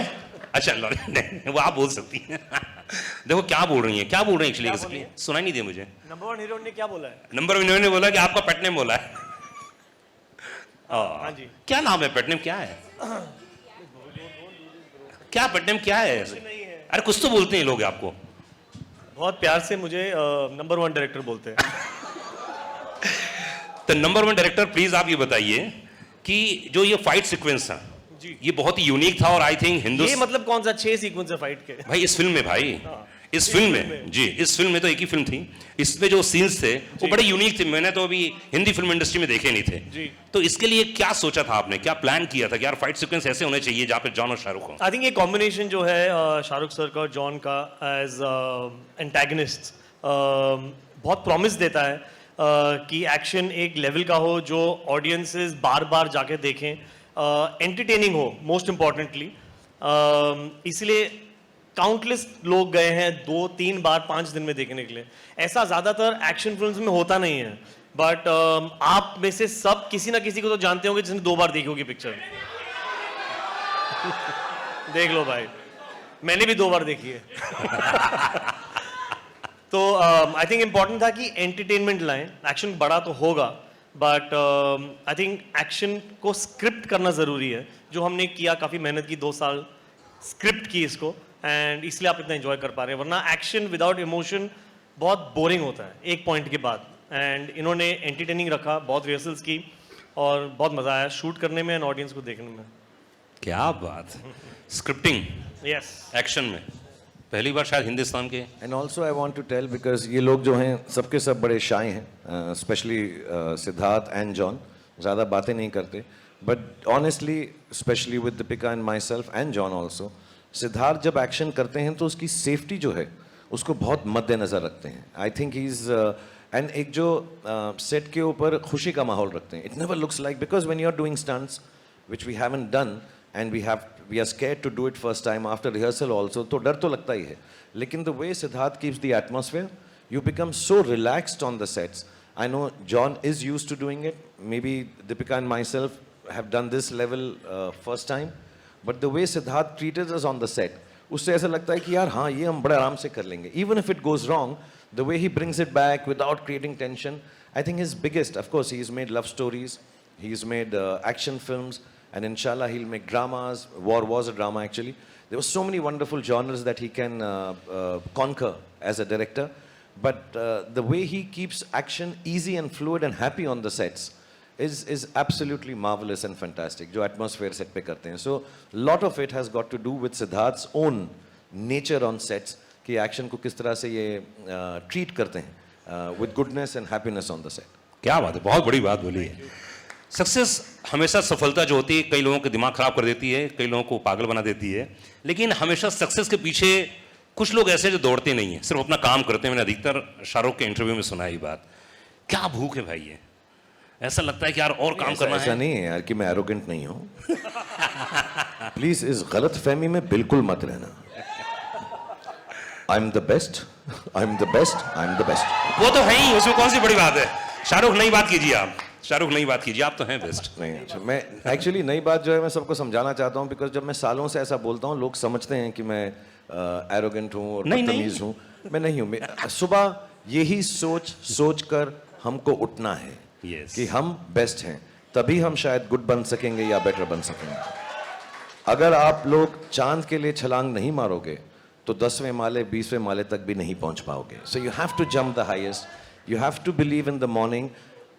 अच्छा नहीं, वो आप बोल सकती हैं। देखो क्या बोल रही हैं, क्या बोल रही हैं एक्चुअली, सुनाई नहीं दिया मुझे। नंबर 1 हीरो ने क्या बोला है? नंबर 1 ने बोला कि आपका पेट नेम बोला है। हाँ जी। क्या नाम है, पेट नेम क्या है? क्या पेट नेम क्या है? अरे कुछ तो बोलते हैं लोग आपको। बहुत प्यार से मुझे नंबर 1 डायरेक्टर बोलते हैं। तो नंबर 1 डायरेक्टर, प्लीज आप ये बताइए कि जो ये फाइट सीक्वेंस था जी, ये बहुत ही यूनिक था, और आई थिंक ये हिंदुस्तान मतलब कौन सा 6 सीक्वेंस है फाइट के? भाई इस फिल्म में, भाई इस फिल्म में जी, इस फिल्म में तो एक ही फिल्म थी, इसमें जो सीन्स थे वो बड़े यूनिक थे, मैंने तो अभी हिंदी फिल्म इंडस्ट्री में देखे नहीं थे जी। तो इसके लिए क्या सोचा था आपने, क्या प्लान किया था कि यार फाइट सीक्वेंस ऐसे होने चाहिए जहाँ पे जॉन और शाहरुख हो? आई थिंक ये कॉम्बिनेशन जो है शाहरुख सर का और जॉन का एज एंटेगनिस्ट बहुत प्रॉमिस देता है कि एक्शन एक लेवल का हो जो ऑडियंसेस बार बार जाके देखें, एंटरटेनिंग हो मोस्ट इम्पॉर्टेंटली। इसलिए काउंटलेस लोग गए हैं 2, 3 बार 5 दिन में देखने के लिए। ऐसा ज़्यादातर एक्शन फिल्म्स में होता नहीं है, बट आप में से सब किसी ना किसी को तो जानते होंगे जिसने 2 बार देखी होगी पिक्चर। देख लो भाई, मैंने भी 2 बार देखी है। तो आई थिंक इम्पॉर्टेंट था कि एंटरटेनमेंट लाएं। एक्शन बड़ा तो होगा, बट आई थिंक एक्शन को स्क्रिप्ट करना ज़रूरी है, जो हमने किया। काफ़ी मेहनत की, 2 साल स्क्रिप्ट की इसको, एंड इसलिए आप इतना एंजॉय कर पा रहे हैं। वरना एक्शन विदाउट इमोशन बहुत बोरिंग होता है एक पॉइंट के बाद। एंड इन्होंने एंटरटेनिंग रखा, बहुत रिहर्सल्स की और बहुत मज़ा आया शूट करने में एंड ऑडियंस को देखने में। क्या बात, स्क्रिप्टिंग यस, एक्शन में पहली बार शायद हिंदुस्तान के। And also I want to tell, because ये लोग जो हैं सबके सब बड़े शाय हैं, स्पेशली सिद्धार्थ एंड जॉन, ज़्यादा बातें नहीं करते, but honestly specially with Deepika and my self and John also, Siddharth जब एक्शन करते हैं तो उसकी सेफ्टी जो है उसको बहुत मद्देनज़र रखते हैं। आई थिंक ही इज़ एंड एक जो सेट के ऊपर खुशी का माहौल रखते हैं। It never looks like, because when you are doing stunts which we haven't done and we are scared to do it first time after rehearsal also, तो डर तो लगता ही है, लेकिन the way Siddharth keeps the atmosphere, you become so relaxed on the sets. I know John is used to doing it, maybe Deepika and myself have done this level first time, but the way Siddharth treated us on the set, उससे ऐसा लगता है कि यार हाँ ये हम बड़े आराम से कर लेंगे। Even if it goes wrong, the way he brings it back without creating tension, I think his biggest, of course he's made love stories, he's made action films, and inshallah he'll make dramas. War was a drama actually. There were so many wonderful genres that he can conquer as a director, but the way he keeps action easy and fluid and happy on the sets is absolutely marvelous and fantastic. जो atmosphere set पे करते हैं, so lot of it has got to do with Siddharth's own nature on sets कि action को किस तरह से ये treat करते हैं with goodness and happiness on the set. क्या बात है, बहुत बड़ी बात बोली है। सक्सेस हमेशा, सफलता जो होती है कई लोगों के दिमाग खराब कर देती है, कई लोगों को पागल बना देती है, लेकिन हमेशा सक्सेस के पीछे कुछ लोग ऐसे जो दौड़ते नहीं हैं, सिर्फ अपना काम करते हैं। मैंने अधिकतर शाहरुख के इंटरव्यू में सुना है ये बात। क्या भूख है भाई, ये ऐसा लगता है कि यार और काम करना है। ऐसा नहीं है यार कि मैं एरोगेंट नहीं हूँ। प्लीज इस गलत फहमी में बिल्कुल मत रहना। I am the best, I am the best, I am the best. वो तो है ही, उसमें कौन सी बड़ी बात है। शाहरुख नई बात कीजिए, आप शाहरुख नई बात कीजिए, आप तो हैं बेस्ट। नहीं, अच्छा मैं एक्चुअली नई बात जो है मैं सबको समझाना चाहता हूँ, बिकॉज जब मैं सालों से ऐसा बोलता हूँ लोग समझते हैं कि मैं एरोगेंट हूँ और बदतमीज हूँ। मैं नहीं हूँ। सुबह यही सोच कर हमको उठना है Yes. कि हम बेस्ट हैं, तभी हम शायद गुड बन सकेंगे या बेटर बन सकेंगे। अगर आप लोग चांद के लिए छलांग नहीं मारोगे तो 10वें माले 20वें माले तक भी नहीं पहुंच पाओगे। So you have to jump the highest, you have to believe in the morning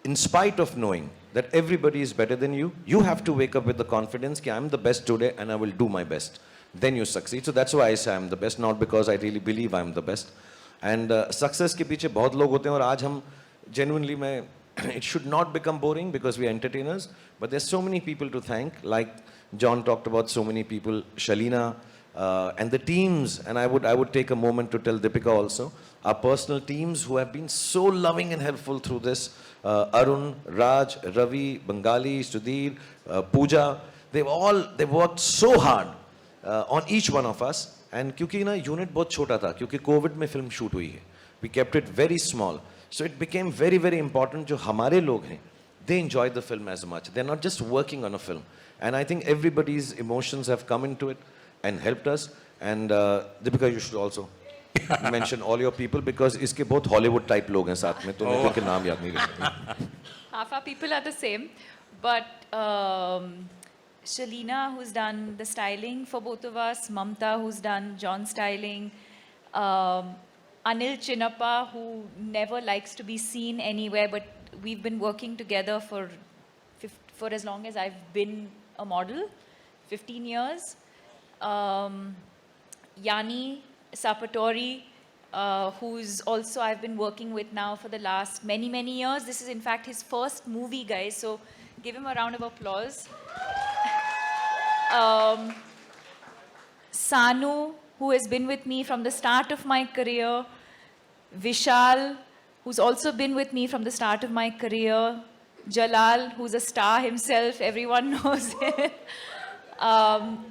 in spite of knowing that everybody is better than you. You have to wake up with the confidence that I am the best today and I will do my best. Then you succeed. So that's why I say I am the best, not because I really believe I am the best. And success के पीछे बहुत लोग होते हैं और आज हम genuinely it should not become boring because we are entertainers, but there's so many people to thank. Like John talked about so many people, Shalina, and the teams, and I would take a moment to tell Deepika also, our personal teams who have been so loving and helpful through this. Arun, Raj, Ravi, Bengali, Sudhir, Pooja, they've worked so hard on each one of us. And क्योंकि ना unit बहुत छोटा था, क्योंकि Covid में film shoot हुई है, we kept it very small, so it became very very important. जो हमारे लोग हैं, they enjoy the film as much. They're not just working on a film, and I think everybody's emotions have come into it and helped us. And Deepika, you should also mention all your people, because इसके बहुत Hollywood type लोग हैं साथ में, तो मेरे को इनके नाम याद नहीं रहते. Half our people are the same, but Shalina, who's done the styling for both of us, Mamta, who's done John's styling, Anil Chinnappa, who never likes to be seen anywhere, but we've been working together for as long as I've been a model, 15 years. Yanni Sapatori, who's also I've been working with now for the last many years. This is in fact his first movie, guys, so give him a round of applause. Sanu, who has been with me from the start of my career. Vishal, who's also been with me from the start of my career. Jalal, who's a star himself, everyone knows him.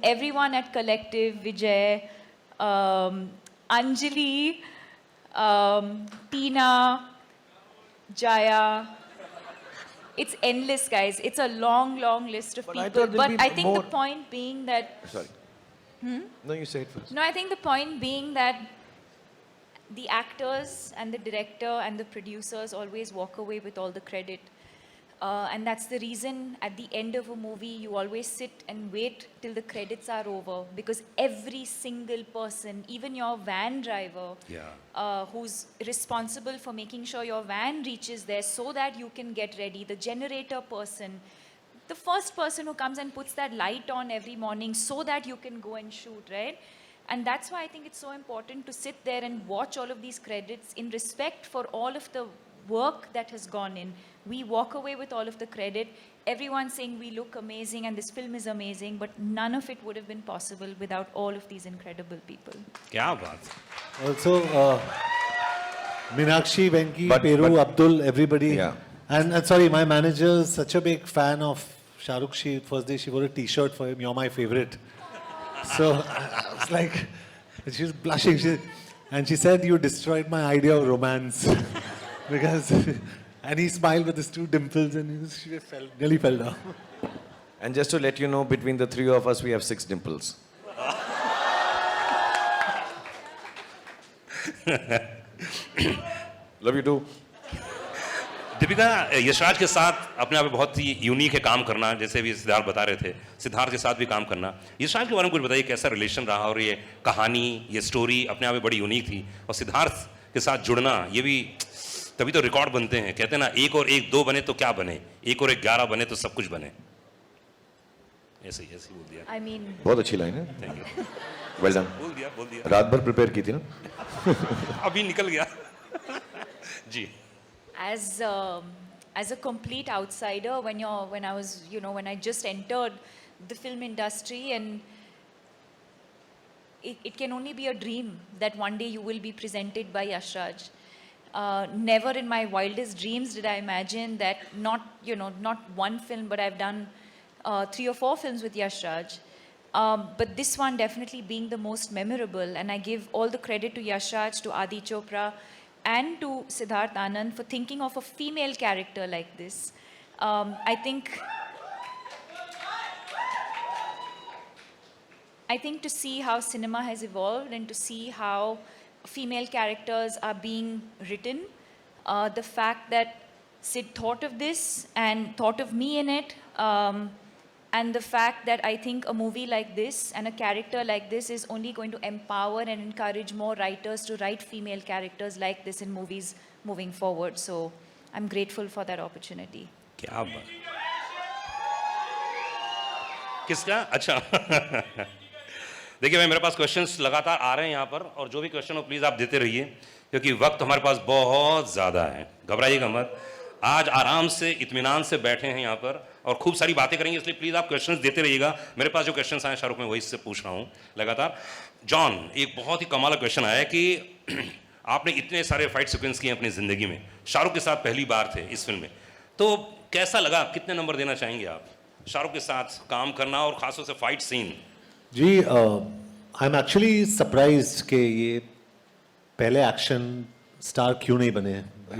Everyone at Collective, Vijay, Anjali, Tina, Jaya. It's endless, guys. It's a long list of But I people. thought there'll But be I think more. the point being that... Sorry. No, you say it first. No, I think the point being that the actors and the director and the producers always walk away with all the credit. And that's the reason at the end of a movie, you always sit and wait till the credits are over, because every single person, even your van driver, who's responsible for making sure your van reaches there so that you can get ready, the generator person, the first person who comes and puts that light on every morning so that you can go and shoot, right? And that's why I think it's so important to sit there and watch all of these credits in respect for all of the work that has gone in. We walk away with all of the credit. Everyone's saying we look amazing and this film is amazing, but none of it would have been possible without all of these incredible people. क्या बात. Also, Meenakshi, Venki, But- Peru, but- Abdul, everybody. Yeah. And sorry, my manager is such a big fan of Shahrukh. First day she wore a T-shirt for him. You're my favorite. So I was like, she was blushing. And she said, you destroyed my idea of romance. Because, and he smiled with his two dimples and she just nearly fell down. And just to let you know, between the three of us, we have 6 dimples. Love you too. Deepika, Yashraj के साथ अपने आप में बहुत ही unique है काम करना, जैसे भी सिद्धार्थ बता रहे थे, सिद्धार्थ के साथ भी काम करना. यशराज के बारे में कुछ बताइए, कैसा रिलेशन रहा, और ये कहानी, ये स्टोरी अपने आप में बड़ी यूनिक थी, और सिद्धार्थ के साथ जुड़ना, ये भी तभी तो रिकॉर्ड बनते हैं. कहते हैं ना, 1 और 1 2 बने तो क्या बने, 1 और 1 11 बने तो सब कुछ बने. ऐसे ही बोल दिया. I mean, बहुत अच्छी लाइन है. Thank you. Well done. बोल दिया. रात भर प्रिपेयर की थी ना. अभी निकल गया. जी. as a complete outsider, when I was, when I just entered the film industry, and it can only be a dream that one day you will be presented by Yash Raj. Never in my wildest dreams did I imagine that not one film, but I've done 3 or 4 films with Yash Raj. But this one definitely being the most memorable, and I give all the credit to Yash Raj, to Adi Chopra, and to Siddharth Anand for thinking of a female character like this. I think to see how cinema has evolved and to see how female characters are being written, the fact that Sid thought of this and thought of me in it, and the fact that I think a movie like this and a character like this is only going to empower and encourage more writers to write female characters like this in movies moving forward. So I'm grateful for that opportunity. क्या बात. किसका? अच्छा. देखिए भाई, मेरे पास questions लगातार आ रहे हैं यहाँ पर, और जो भी क्वेश्चन हो प्लीज़ आप देते रहिए, क्योंकि वक्त हमारे पास बहुत ज़्यादा है. घबराइएगा मत. आज आराम से इत्मीनान से बैठे हैं यहाँ पर, और खूब सारी बातें करेंगे, इसलिए प्लीज आप क्वेश्चंस देते रहिएगा। मेरे पास जो क्वेश्चंस आए शाहरुख में वही से पूछ रहा हूँ लगातार। जॉन, एक बहुत ही कमाल का क्वेश्चन आया कि आपने इतने सारे फाइट सीक्वेंस किए अपनी जिंदगी में, शाहरुख के साथ पहली बार थे इस फिल्म में, तो कैसा लगा? कितने नंबर देना चाहेंगे आप शाहरुख के साथ काम करना और खासतौर से फाइट सीन? जी, आई एम एक्चुअली सरप्राइज्ड कि ये पहले एक्शन स्टार क्यों नहीं बने,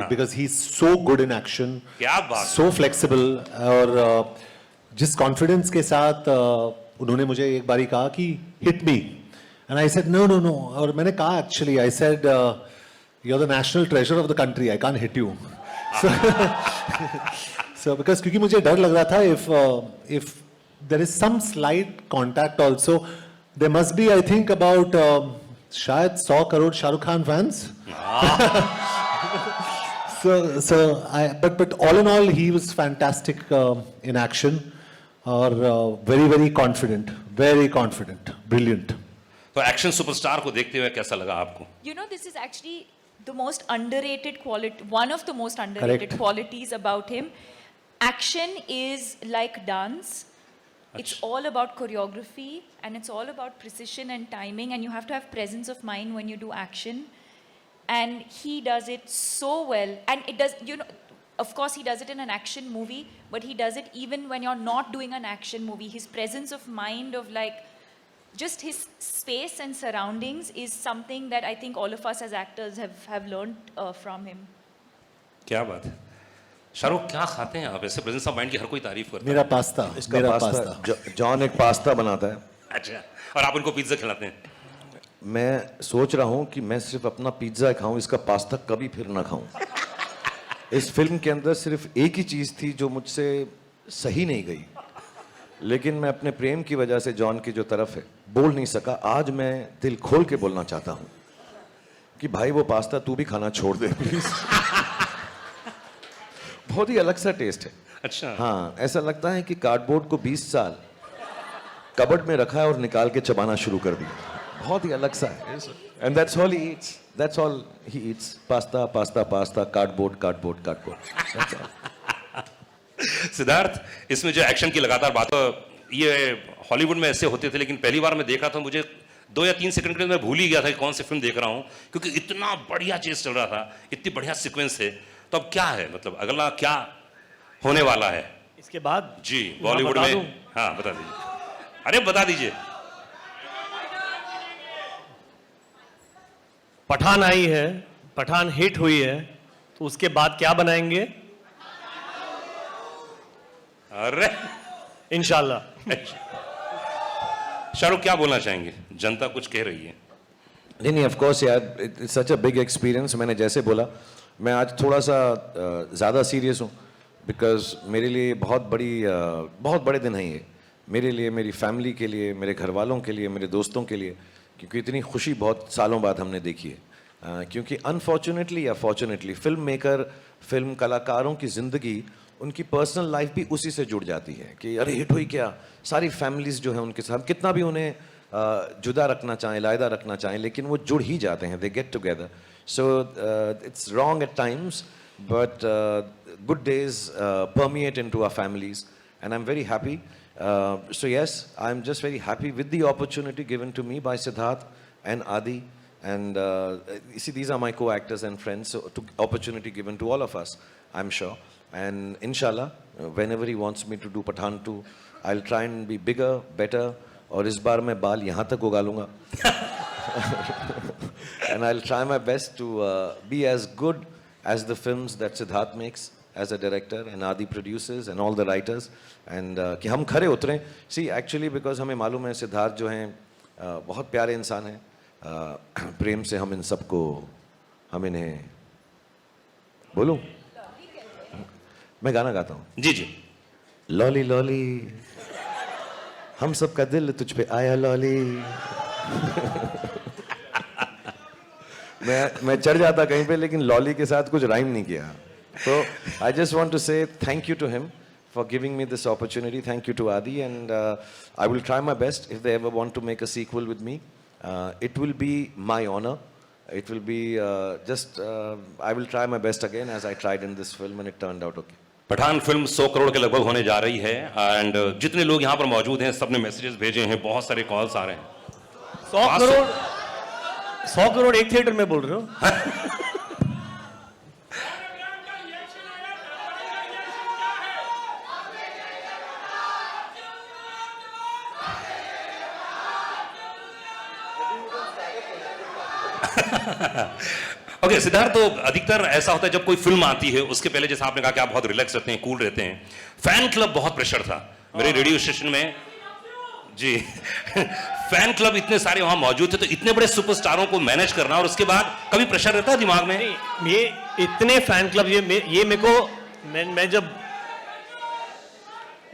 because he is so good in action, क्या बात! सो फ्लेक्सिबल, और जिस कॉन्फिडेंस के साथ उन्होंने मुझे एक बारी कहा कि hit me, and I said no no no, और मैंने कहा actually I said you are the national treasure of the country, I can't hit you. So because क्योंकि मुझे डर लग रहा था if there is some slight contact also, there must be I think about शायद 100 crore Shahrukh Khan fans. But all in all, he was fantastic in action, or very confident, brilliant. तो action superstar को देखते हुए कैसा लगा आपको? You know, this is actually the most underrated quality, one of the most underrated Correct. qualities about him. Action is like dance. It's all about choreography and it's all about precision and timing, and you have to have presence of mind when you do action. And he does it so well. And it does, you know, of course he does it in an action movie, but he does it even when you're not doing an action movie. His presence of mind, of like, just his space and surroundings is something that I think all of us as actors have learned from him. क्या बात है। शाहरुख, क्या खाते हैं आप? ऐसे presence of mind की हर कोई तारीफ करता मेरा पास्ता, इसका मेरा पास्ता, पास्ता। जॉन एक पास्ता बनाता है। है। अच्छा, और आप उनको पिज्जा खिलाते हैं? मैं सोच रहा हूँ कि मैं सिर्फ अपना पिज्जा खाऊं, इसका पास्ता कभी फिर ना खाऊं। इस फिल्म के अंदर सिर्फ एक ही चीज थी जो मुझसे सही नहीं गई, लेकिन मैं अपने प्रेम की वजह से जॉन की जो तरफ है बोल नहीं सका। आज मैं दिल खोल के बोलना चाहता हूँ कि भाई वो पास्ता तू भी खाना छोड़ दे प्लीज। बहुत ही अलग सा टेस्ट है। अच्छा। हाँ, ऐसा लगता है कि कार्डबोर्ड को 20 साल कबर्ड में रखा है और निकाल के चबाना शुरू कर दिया। बहुत ही अलग सा है। And that's all he eats, that's all he eats, pasta pasta pasta, cardboard cardboard cardboard. Siddharth, इसमें जो एक्शन की लगातार बात, ये हॉलीवुड में ऐसे होते थे, लेकिन पहली बार मैं देखा था, मुझे 2 या 3 सेकंड के लिए मैं भूल ही गया था कि कौन सी फिल्म देख रहा हूँ, क्योंकि इतना बढ़िया चेस चल रहा था, इतनी बढ़िया सीक्वेंस है। तो अब क्या है, मतलब अगला क्या होने वाला है इसके बाद? जी बॉलीवुड बता में? दूं? हाँ बता दीजिए। अरे बता दीजिए। पठान आई है, पठान हिट हुई है, तो उसके बाद क्या बनाएंगे? अरे इंशाल्लाह। शाहरुख क्या बोलना चाहेंगे? जनता कुछ कह रही है। नहीं, ऑफ कोर्स यार, it's such a big experience. मैंने जैसे बोला, मैं आज थोड़ा सा ज़्यादा सीरियस हूँ, बिकॉज मेरे लिए बहुत बड़े दिन हैं ये, मेरे लिए, मेरी फैमिली के लिए, मेरे घर वालों के लिए, मेरे दोस्तों के लिए, क्योंकि इतनी खुशी बहुत सालों बाद हमने देखी है। क्योंकि अनफॉर्चुनेटली या फॉर्चुनेटली फिल्म मेकर, फिल्म कलाकारों की ज़िंदगी, उनकी पर्सनल लाइफ भी उसी से जुड़ जाती है कि अरे हिट हुई क्या, सारी फैमिलीज़ जो हैं उनके साथ कितना भी उन्हें जुदा रखना चाहें, लायदा रखना चाहें, लेकिन वो जुड़ ही जाते हैं, they get together. So it's wrong at times, but good days permeate into our families, and I'm very happy. So yes, I'm just very happy with the opportunity given to me by Siddharth and Adi, and you see, these are my co-actors and friends, so opportunity given to all of us, I'm sure, and inshallah, whenever he wants me to do Pathaan 2, I'll try and be bigger, better, और इस बार मैं बाल यहाँ तक उगा लूँगा। And I'll try my best to be as good as the films that Siddharth makes as a director, and Adi produces, and all the writers, and कि हम खरे उतरें। See, actually because हमें मालूम है सिद्धार्थ जो हैं बहुत प्यारे इंसान हैं, प्रेम से हम इन सबको, हम इन्हें बोलूं, मैं गाना गाता हूँ। जी जी। लॉली लॉली, हम सबका दिल तुझ पे आया लॉली। मैं चढ़ जाता कहीं पे, लेकिन लॉली के साथ कुछ राइम नहीं किया। So I just want to say thank you to him for giving me this opportunity. Thank you to Adi, and I will try my best if they ever want to make a sequel with me. It will be my honor. It will be I will try my best again as I tried in this film, and it turned out okay. Pathaan film 100 crore के लगभग होने जा रही है and जितने लोग यहाँ पर मौजूद हैं सबने मैसेजेस भेजे हैं, बहुत सारे कॉल्स आ रहे हैं। 100 करोड़ एक थिएटर में बोल रहे हो? ओके सिद्धार्थ, तो अधिकतर ऐसा होता है जब कोई फिल्म आती है उसके पहले, जैसा आपने कहा कि आप बहुत रिलैक्स रहते हैं, कूल रहते हैं, फैन क्लब बहुत प्रेशर था मेरे रेडियो स्टेशन में जी। फैन क्लब इतने सारे वहां मौजूद थे, तो इतने बड़े सुपरस्टारों को मैनेज करना और उसके बाद कभी प्रेशर रहता है दिमाग में? ये इतने फैन क्लब, ये मेरे को मैं जब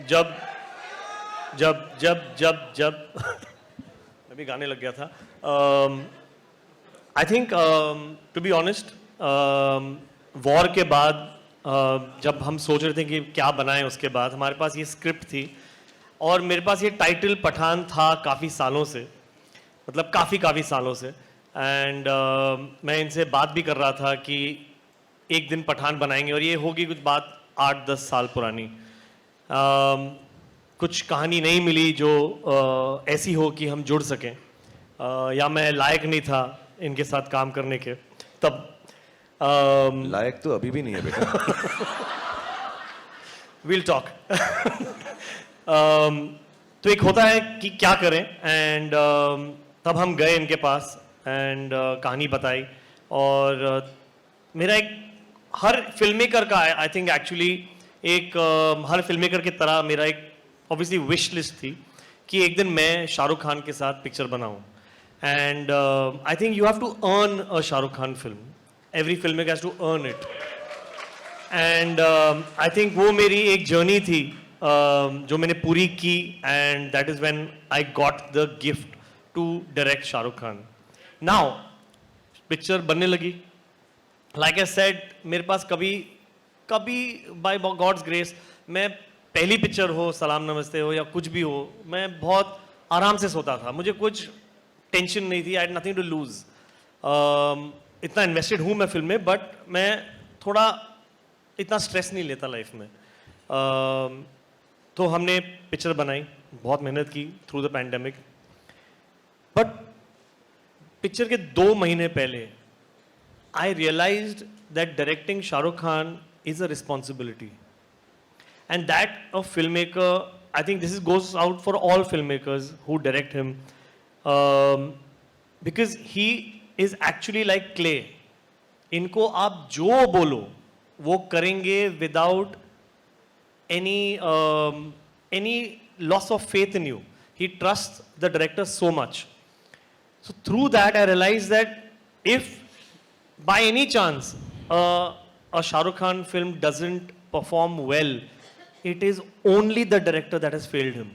जब जब जब जब जब मैं भी गाने लग गया था। I think to be honest, War के बाद जब हम सोच रहे थे कि क्या बनाएं, उसके बाद हमारे पास ये स्क्रिप्ट थी और मेरे पास ये टाइटल पठान था काफ़ी सालों से, मतलब काफ़ी सालों से। एंड मैं इनसे बात भी कर रहा था कि एक दिन पठान बनाएंगे और ये होगी कुछ बात 8-10 साल पुरानी। कुछ कहानी नहीं मिली जो ऐसी हो कि हम जुड़ सकें, या मैं लायक नहीं था इनके साथ काम करने के तब। लायक तो अभी भी नहीं है बेटा। Will talk. तो एक होता है कि क्या करें, एंड तब हम गए इनके पास एंड कहानी बताई। और मेरा एक हर फिल्म मेकर का आई थिंक एक्चुअली एक हर फिल्म मेकर की तरह मेरा एक ऑब्वियसली विश लिस्ट थी कि एक दिन मैं शाहरुख खान के साथ पिक्चर बनाऊं। And I think you have to earn a Shahrukh Khan film, every film maker has to earn it. And I think वो मेरी एक जर्नी थी जो मैंने पूरी की, and that is when I got the gift to direct Shahrukh Khan. Now picture बनने लगी, लाइक आई सेड, मेरे पास कभी बाय गॉड्स ग्रेस, मैं पहली पिक्चर हो, सलाम नमस्ते हो या कुछ भी हो, मैं बहुत आराम से सोता था, मुझे कुछ टेंशन नहीं थी, I had nothing to lose. इतना इन्वेस्टेड हूँ मैं फिल्म में, बट मैं थोड़ा इतना स्ट्रेस नहीं लेता लाइफ में। तो हमने पिक्चर बनाई, बहुत मेहनत की through the pandemic, but picture के 2 महीने पहले I realized that directing Shahrukh Khan is a responsibility, and that a filmmaker, I think this goes out for all filmmakers who direct him, because he is actually like clay. इनको आप जो बोलो वो करेंगे without any loss of faith in you. He trusts the director so much. So through that I realized that if by any chance a Shahrukh Khan film doesn't perform well, it is only the director that has failed him,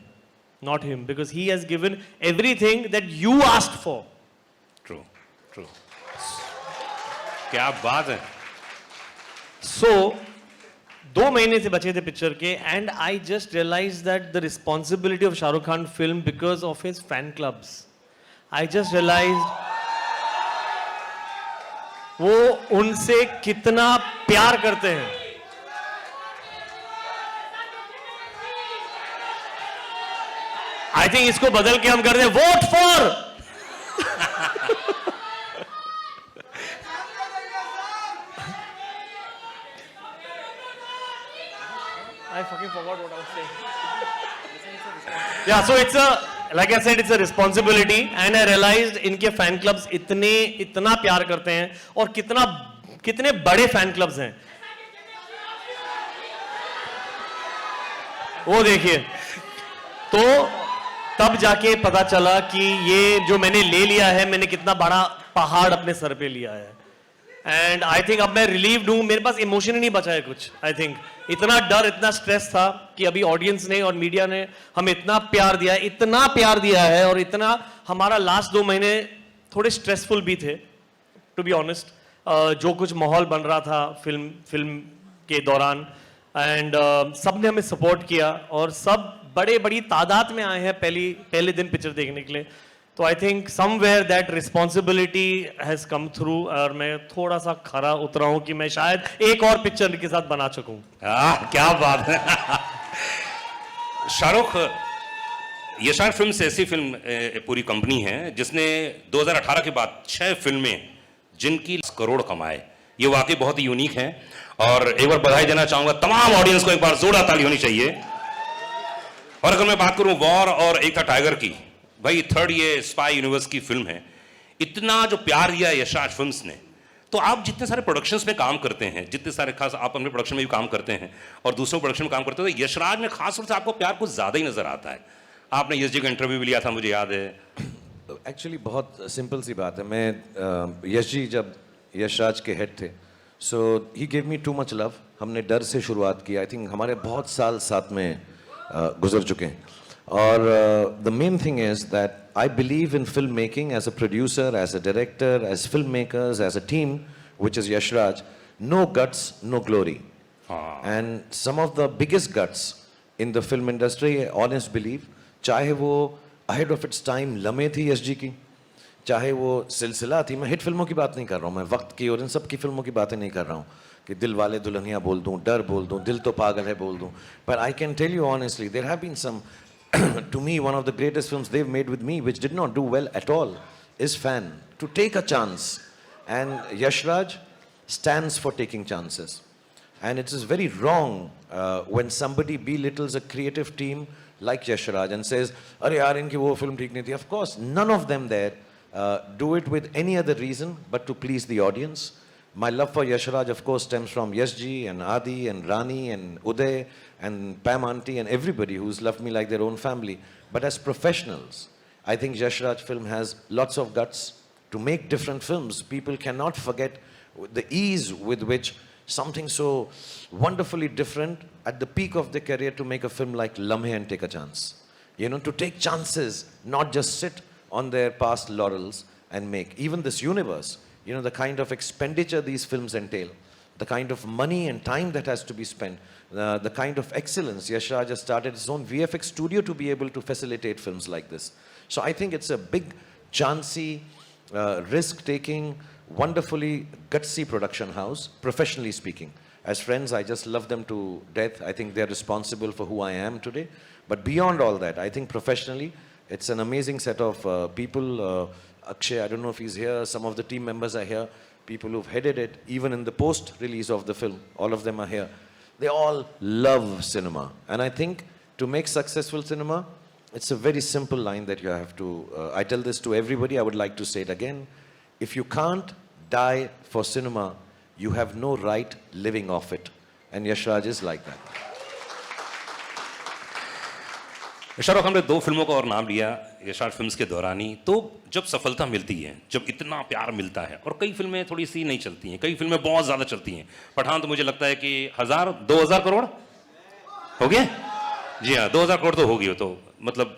not him, because he has given everything that you asked for. True, true. क्या बात है। So 2 महीने से बचे थे picture के, and I just realized that the responsibility of Shahrukh Khan film because of his fan clubs. I just realized वो उनसे कितना प्यार करते हैं। आई थिंक इसको बदल के हम कर दें, vote for. I fucking forgot what I was saying. Yeah, so it's a, like I said, it's a responsibility, and I realized इनके फैन क्लब्स इतना प्यार करते हैं, और कितने बड़े फैन क्लब्स हैं वो देखिए। तो तब जाके पता चला कि ये जो मैंने ले लिया है, मैंने कितना बड़ा पहाड़ अपने सर पे लिया है। एंड आई थिंक अब मैं रिलीव्ड हूं, मेरे पास इमोशन ही नहीं बचा है कुछ। आई थिंक इतना डर, इतना स्ट्रेस था कि अभी ऑडियंस ने और मीडिया ने हमें इतना प्यार दिया है, और इतना हमारा लास्ट 2 महीने थोड़े स्ट्रेसफुल भी थे टू बी ऑनेस्ट, जो कुछ माहौल बन रहा था फिल्म के दौरान। एंड सब ने हमें सपोर्ट किया, और सब बड़ी तादाद में आए हैं पहले दिन पिक्चर देखने के लिए। तो I think somewhere that responsibility has come through और मैं थोड़ा सा खरा उतरा हूं कि मैं शायद एक और पिक्चर के साथ बना सकूं। क्या बात है। शाहरुख, यशराज फिल्म्स ऐसी फिल्म पूरी कंपनी है जिसने 2018 के बाद 6 फिल्में जिनकी करोड़ कमाए, ये वाकई बहुत ही यूनिक है। और एक बार बधाई देना चाहूंगा तमाम ऑडियंस को, एक बार जोरदार ताली होनी चाहिए। और अगर मैं बात करूं वॉर और एक था टाइगर की, भाई थर्ड ये स्पाई यूनिवर्स की फिल्म है, इतना जो प्यार दिया यशराज फिल्म्स ने। तो आप जितने सारे प्रोडक्शंस में काम करते हैं, जितने सारे खास आप अपने प्रोडक्शन में भी काम करते हैं और दूसरों प्रोडक्शन में काम करते हैं, तो यशराज में खास तौर से आपको प्यार कुछ ज्यादा ही नजर आता है। आपने यश जी का इंटरव्यू भी लिया था, मुझे याद है। एक्चुअली बहुत सिंपल सी बात है। मैं यश जी जब यशराज के हेड थे, so he give me too much love. हमने डर से शुरुआत की। आई थिंक हमारे बहुत साल साथ में गुजर चुके हैं। और the main thing is that I believe in film making as a producer, as a director, as film makers, as a team which is Yashraj, no guts no glory. And some of the biggest guts in the film industry, honest believe, चाहे वो ahead of its time लम्हे थी यश जी की, चाहे वो सिलसिला थी। मैं हिट फिल्मों की बात नहीं कर रहा हूँ, मैं वक्त की और इन सब की फिल्मों की बातें नहीं कर रहा हूँ कि दिल वाले दुल्हनिया बोल दूँ, डर बोल दूँ, दिल तो पागल है बोल दूँ। पर I can tell you honestly, there have been some, to me, one of the greatest films they've made with me, which did not do well at all, is Fan. To take a chance. And Yashraj stands for taking chances. And it is very wrong when somebody belittles a creative team like Yashraj and says, "Arey yaar, inki wo film theek nahi thi." Of course, none of them there do it with any other reason but to please the audience. My love for Yashraj, of course, stems from Yash ji and Adi and Rani and Uday and Pam auntie and everybody who's loved me like their own family. But as professionals, I think Yashraj film has lots of guts to make different films. People cannot forget the ease with which something so wonderfully different at the peak of their career to make a film like Lamhe and take a chance. You know, to take chances, not just sit on their past laurels and make. Even this universe, you know, the kind of expenditure these films entail, the kind of money and time that has to be spent, the kind of excellence. Yashraj has started his own VFX studio to be able to facilitate films like this. So I think it's a big, chancy, risk-taking, wonderfully gutsy production house, professionally speaking. As friends, I just love them to death. I think they're responsible for who I am today. But beyond all that, I think professionally, it's an amazing set of people. Akshay, I don't know if he's here. Some of the team members are here. People who've headed it, even in the post-release of the film, all of them are here. They all love cinema. And I think to make successful cinema, it's a very simple line that you have to, I tell this to everybody, I would like to say it again. If you can't die for cinema, you have no right living off it. And Yashraj is like that. Shahrukh, हमने 2 फिल्मों का और नाम लिया Yashraj films के दौरान ही। तो जब सफलता मिलती है, जब इतना प्यार मिलता है, और कई फिल्में थोड़ी सी नहीं चलती हैं, कई फिल्में बहुत ज़्यादा चलती हैं। पठान तो मुझे लगता है कि 2000 करोड़ हो गए। जी हाँ, 2000 करोड़ तो होगी, तो मतलब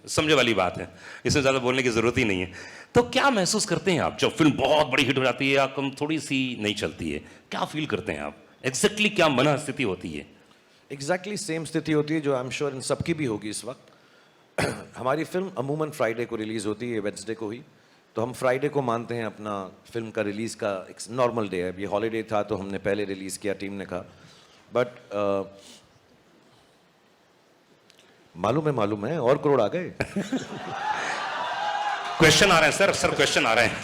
समझे वाली बात है, इसमें ज़्यादा बोलने की ज़रूरत ही नहीं है। तो क्या महसूस करते हैं आप जब फिल्म बहुत बड़ी हिट हो जाती है या कम थोड़ी सी नहीं चलती है? क्या फील करते हैं आप? एग्जैक्टली क्या मन स्थिति होती है? एग्जैक्टली सेम स्थिति होती है जो आई एम श्योर इन सबकी भी होगी इस वक्त। हमारी फिल्म अमूमन फ्राइडे को रिलीज़ होती है, वेडनेसडे को ही, तो हम फ्राइडे को मानते हैं अपना फिल्म का रिलीज़ का एक नॉर्मल डे है। अभी हॉलीडे था तो हमने पहले रिलीज़ किया, टीम ने कहा। बट मालूम है और करोड़ आ गए। क्वेश्चन आ रहे हैं सर क्वेश्चन आ रहे हैं।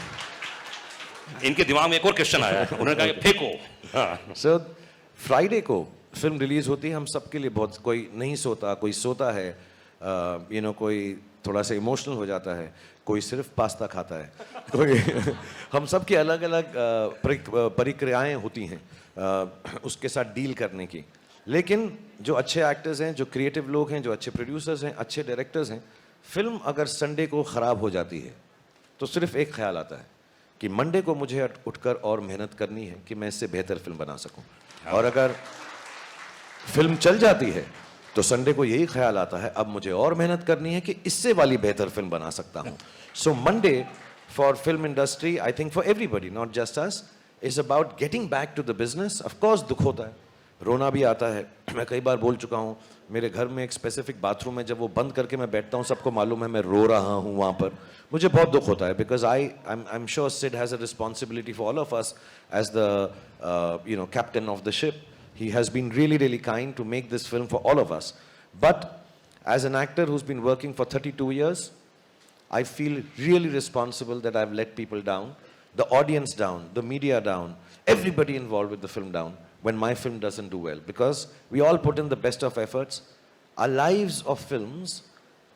इनके दिमाग में एक और क्वेश्चन आया है, उन्होंने कहा कि फेंको। सर फ्राइडे को फिल्म रिलीज होती है, हम सबके लिए बहुत, कोई नहीं सोता, कोई सोता है, यू नो, कोई थोड़ा सा इमोशनल हो जाता है, कोई सिर्फ पास्ता खाता है, कोई हम सब की अलग अलग प्रक्रियाएं होती हैं उसके साथ डील करने की। लेकिन जो अच्छे एक्टर्स हैं, जो क्रिएटिव लोग हैं, जो अच्छे प्रोड्यूसर्स हैं, अच्छे डायरेक्टर्स हैं, फिल्म अगर संडे को ख़राब हो जाती है तो सिर्फ एक ख्याल आता है कि मंडे को मुझे उठकर और मेहनत करनी है कि मैं इससे बेहतर फिल्म बना सकूं। और अगर फिल्म चल जाती है तो संडे को यही ख्याल आता है अब मुझे और मेहनत करनी है कि इससे वाली बेहतर फिल्म बना सकता हूं। So Monday for film industry, I think for everybody, not just us, is about getting back to the business. Of course दुख होता है, रोना भी आता है। मैं कई बार बोल चुका हूं, मेरे घर में एक स्पेसिफिक बाथरूम है, जब वो बंद करके मैं बैठता हूं सबको मालूम है मैं रो रहा हूं वहां पर। मुझे बहुत दुख होता है because I'm sure Sid has a responsibility for all of us as the captain of the ship. He has been really kind to make this film for all of us. But as an actor who's been working for 32 years, I feel really responsible that I've let people down, the audience down, the media down, everybody involved with the film down when my film doesn't do well. Because we all put in the best of efforts. Our lives of films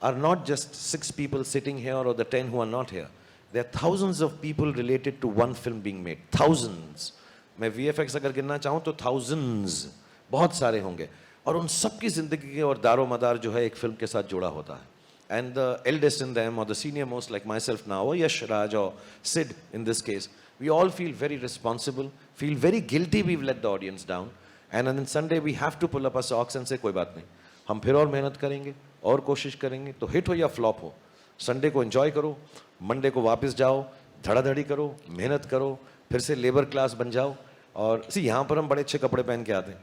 are not just 6 people sitting here or the 10 who are not here. There are thousands of people related to one film being made. Thousands. मैं VFX अगर गिनना चाहूँ तो thousands, बहुत सारे होंगे. और उन सब की ज़िंदगी के और दारो मदार जो है एक फिल्म के साथ जुड़ा होता है. And the eldest in them or the senior most like myself now or Yash Raj or Sid in this case, we all feel very responsible, feel very guilty we've let the audience down. And on Sunday we have to pull up our socks and say कोई बात नहीं, हम फिर और मेहनत करेंगे और कोशिश करेंगे. तो हिट हो या फ्लॉप हो, संडे को एंजॉय करो, मंडे को वापस जाओ, धड़ाधड़ी करो, मेहनत करो, फिर से लेबर क्लास बन जाओ. और यहाँ पर हम बड़े अच्छे कपड़े पहन के आते हैं,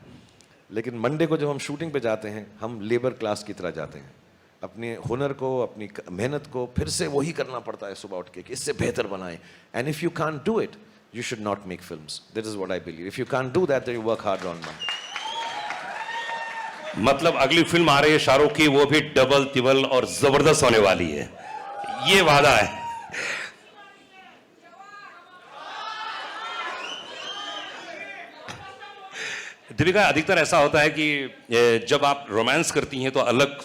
लेकिन मंडे को जब हम शूटिंग पे जाते हैं हम लेबर क्लास की तरह जाते हैं. अपने हुनर को, अपनी मेहनत को फिर से वही करना पड़ता है सुबह उठ के कि इससे बेहतर बनाएं. And if you can't do it, you should not make films. That is what I believe. If you can't do that, then you work hard on Monday. मतलब अगली फिल्म आ रही है शाहरुख की, वो भी डबल तिबल और जबरदस्त होने वाली है, ये वादा है. दीपिका, अधिकतर ऐसा होता है कि जब आप रोमांस करती हैं तो अलग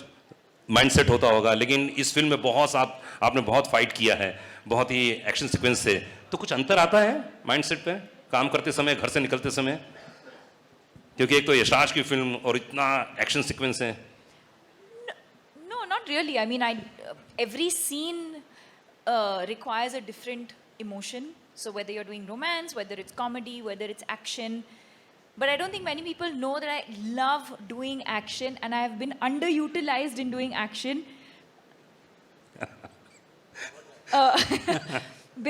माइंडसेट होता होगा, लेकिन इस फिल्म में आपने बहुत फाइट किया है, बहुत ही एक्शन सीक्वेंस से, तो कुछ अंतर आता है माइंडसेट पे काम करते समय, घर से निकलते समय? क्योंकि एक तो यशराज की फिल्म और इतना एक्शन सीक्वेंस है. No, not really. I mean, every scene requires a different emotion. So whether you're doing romance, whether it's comedy, whether it's action. But I don't think many people know that I love doing action and I have been underutilized in doing action.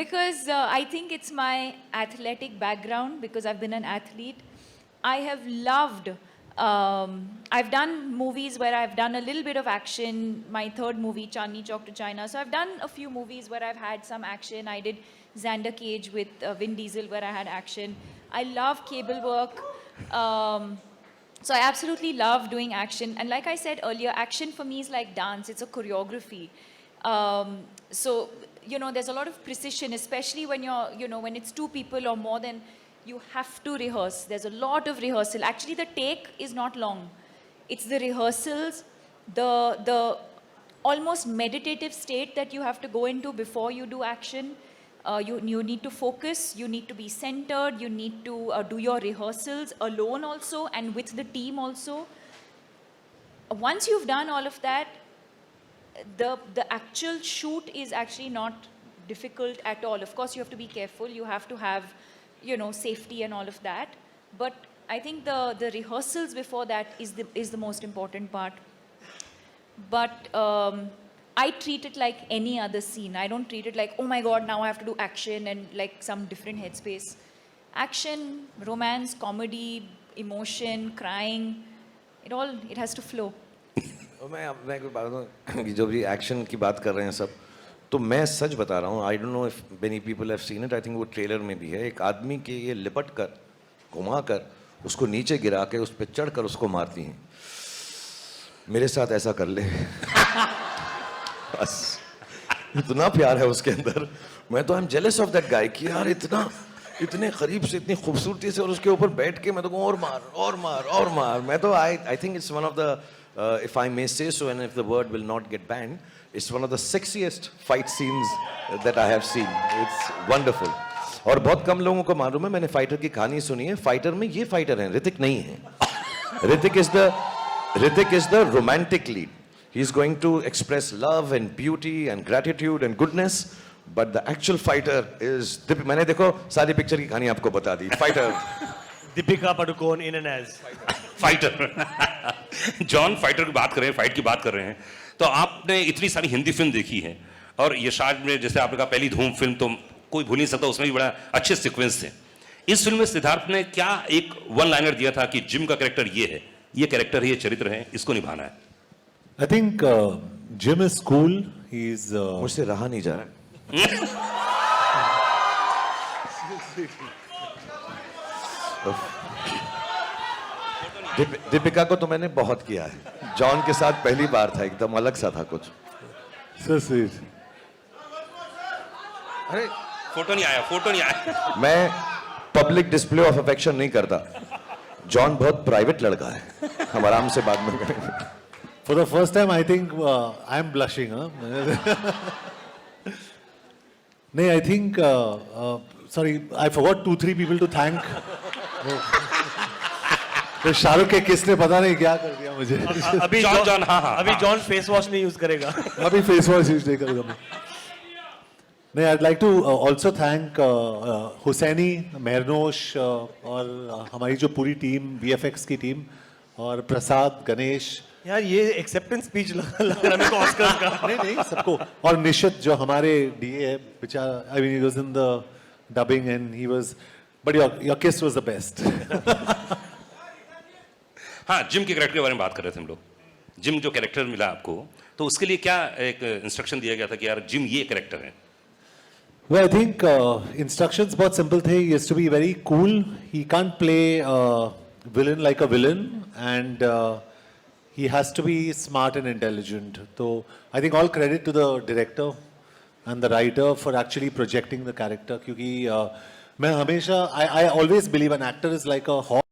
Because I think it's my athletic background, because I've been an athlete. I have loved, I've done movies where I've done a little bit of action. My third movie, Chandni Chowk to China. So I've done a few movies where I've had some action. I did Xander Cage with Vin Diesel where I had action. I love cable work. So I absolutely love doing action. And like I said earlier, action for me is like dance. It's a choreography. So, there's a lot of precision, especially when when it's 2 people or more, then you have to rehearse. There's a lot of rehearsal. Actually, the take is not long. It's the rehearsals, the almost meditative state that you have to go into before you do action. You need to focus, you need to be centered, you need to do your rehearsals alone also and with the team also. Once you've done all of that, the actual shoot is actually not difficult at all. Of course, you have to be careful, you have to have, safety and all of that. But I think the rehearsals before that is the most important part. But I treat it like any other scene. I don't treat it like, oh my God, now I have to do action and like some different headspace. Action, romance, comedy, emotion, crying, it has to flow. मैं कोई बात बताऊं कि जो भी action की बात कर रहे हैं सब, तो मैं सच बता रहा हूँ. I don't know if many people have seen it. I think वो ट्रेलर में भी है. एक आदमी के ये लिपट कर, घुमा कर, उसको नीचे गिरा के उस पर चढ़ कर उसको मारती हैं. मेरे साथ ऐसा कर ले. बस इतना प्यार है उसके अंदर. मैं तो I am jealous of that guy कि यार इतने करीब से, इतनी खूबसूरती से, और उसके ऊपर बैठ के मैं तो और मार और मार और मार. मैं तो I think it's one of the if I may say so, and if the word will not get banned, it's one of the sexiest fight scenes that I have seen. It's wonderful. और बहुत कम लोगों को मालूम है, मैंने fighter की कहानी सुनी है. फाइटर में ये फाइटर हैं, ऋतिक नहीं है. Hrithik is the romantic lead. He's going to express love and beauty and gratitude and goodness, but the actual fighter is मैंने देखो सारी पिक्चर की कहानी आपको बता दी. Fighter. Deepika Padukone in and as fighter. John, fighter की बात कर रहे हैं, फाइट की बात कर रहे हैं, तो आपने इतनी सारी हिंदी फिल्म देखी है, और यशराज में जैसे आपने कहा पहली धूम फिल्म तो कोई भूल नहीं सकता, उसमें भी बड़ा अच्छे सीक्वेंस थे. इस फिल्म में सिद्धार्थ ने क्या एक वन लाइनर दिया था कि जिम का कैरेक्टर ये है, ये कैरेक्टर है, ये चरित्र है, इसको निभाना है? I think Jim is cool. He's मुझसे रहा नहीं जा रहा. दीपिका को तो मैंने बहुत किया है, जॉन के साथ पहली बार था, एकदम अलग सा था कुछ। So sweet. अरे फोटो नहीं आया, फोटो नहीं आया। मैं पब्लिक डिस्प्ले ऑफ अफेक्शन नहीं करता, जॉन बहुत प्राइवेट लड़का है, हम आराम से बात में करेंगे। For the first time, I think I'm blushing. Huh? No, I think. Sorry, I forgot 2-3 people to thank. तो शाहरुख के किसने पता नहीं क्या कर दिया मुझे। अभी जॉन, हाँ, हाँ, अभी जॉन फेस वॉश नहीं यूज करेगा। अभी फेस वॉश यूज नहीं करूंगा मैं। नहीं, I'd like to also thank Husaini, मेहरनोश और हमारी जो पूरी टीम, VFX की टीम, और प्रसाद, गणेश। यार ये एक्सेप्टेंस स्पीच लग रहा है मेरे को ऑस्कर्स का। नहीं सबको, और निशित जो हमारे DA है बेचारा, I mean he was in the dubbing and he was, but your kiss was the best. हाँ, जिम के कैरेक्टर के बारे में बात कर रहे थे हम लोग। जिम जो कैरेक्टर मिला आपको, तो उसके लिए क्या एक इंस्ट्रक्शन दिया गया था कि यार जिम ये कैरेक्टर है? Well, I think instructions बहुत simple थे. He has to be very cool. He can't play villain like a villain, and he has to be smart and intelligent. So I think all credit to the director and the writer for actually projecting the character. क्योंकि मैं हमेशा I always believe an actor is like a horse.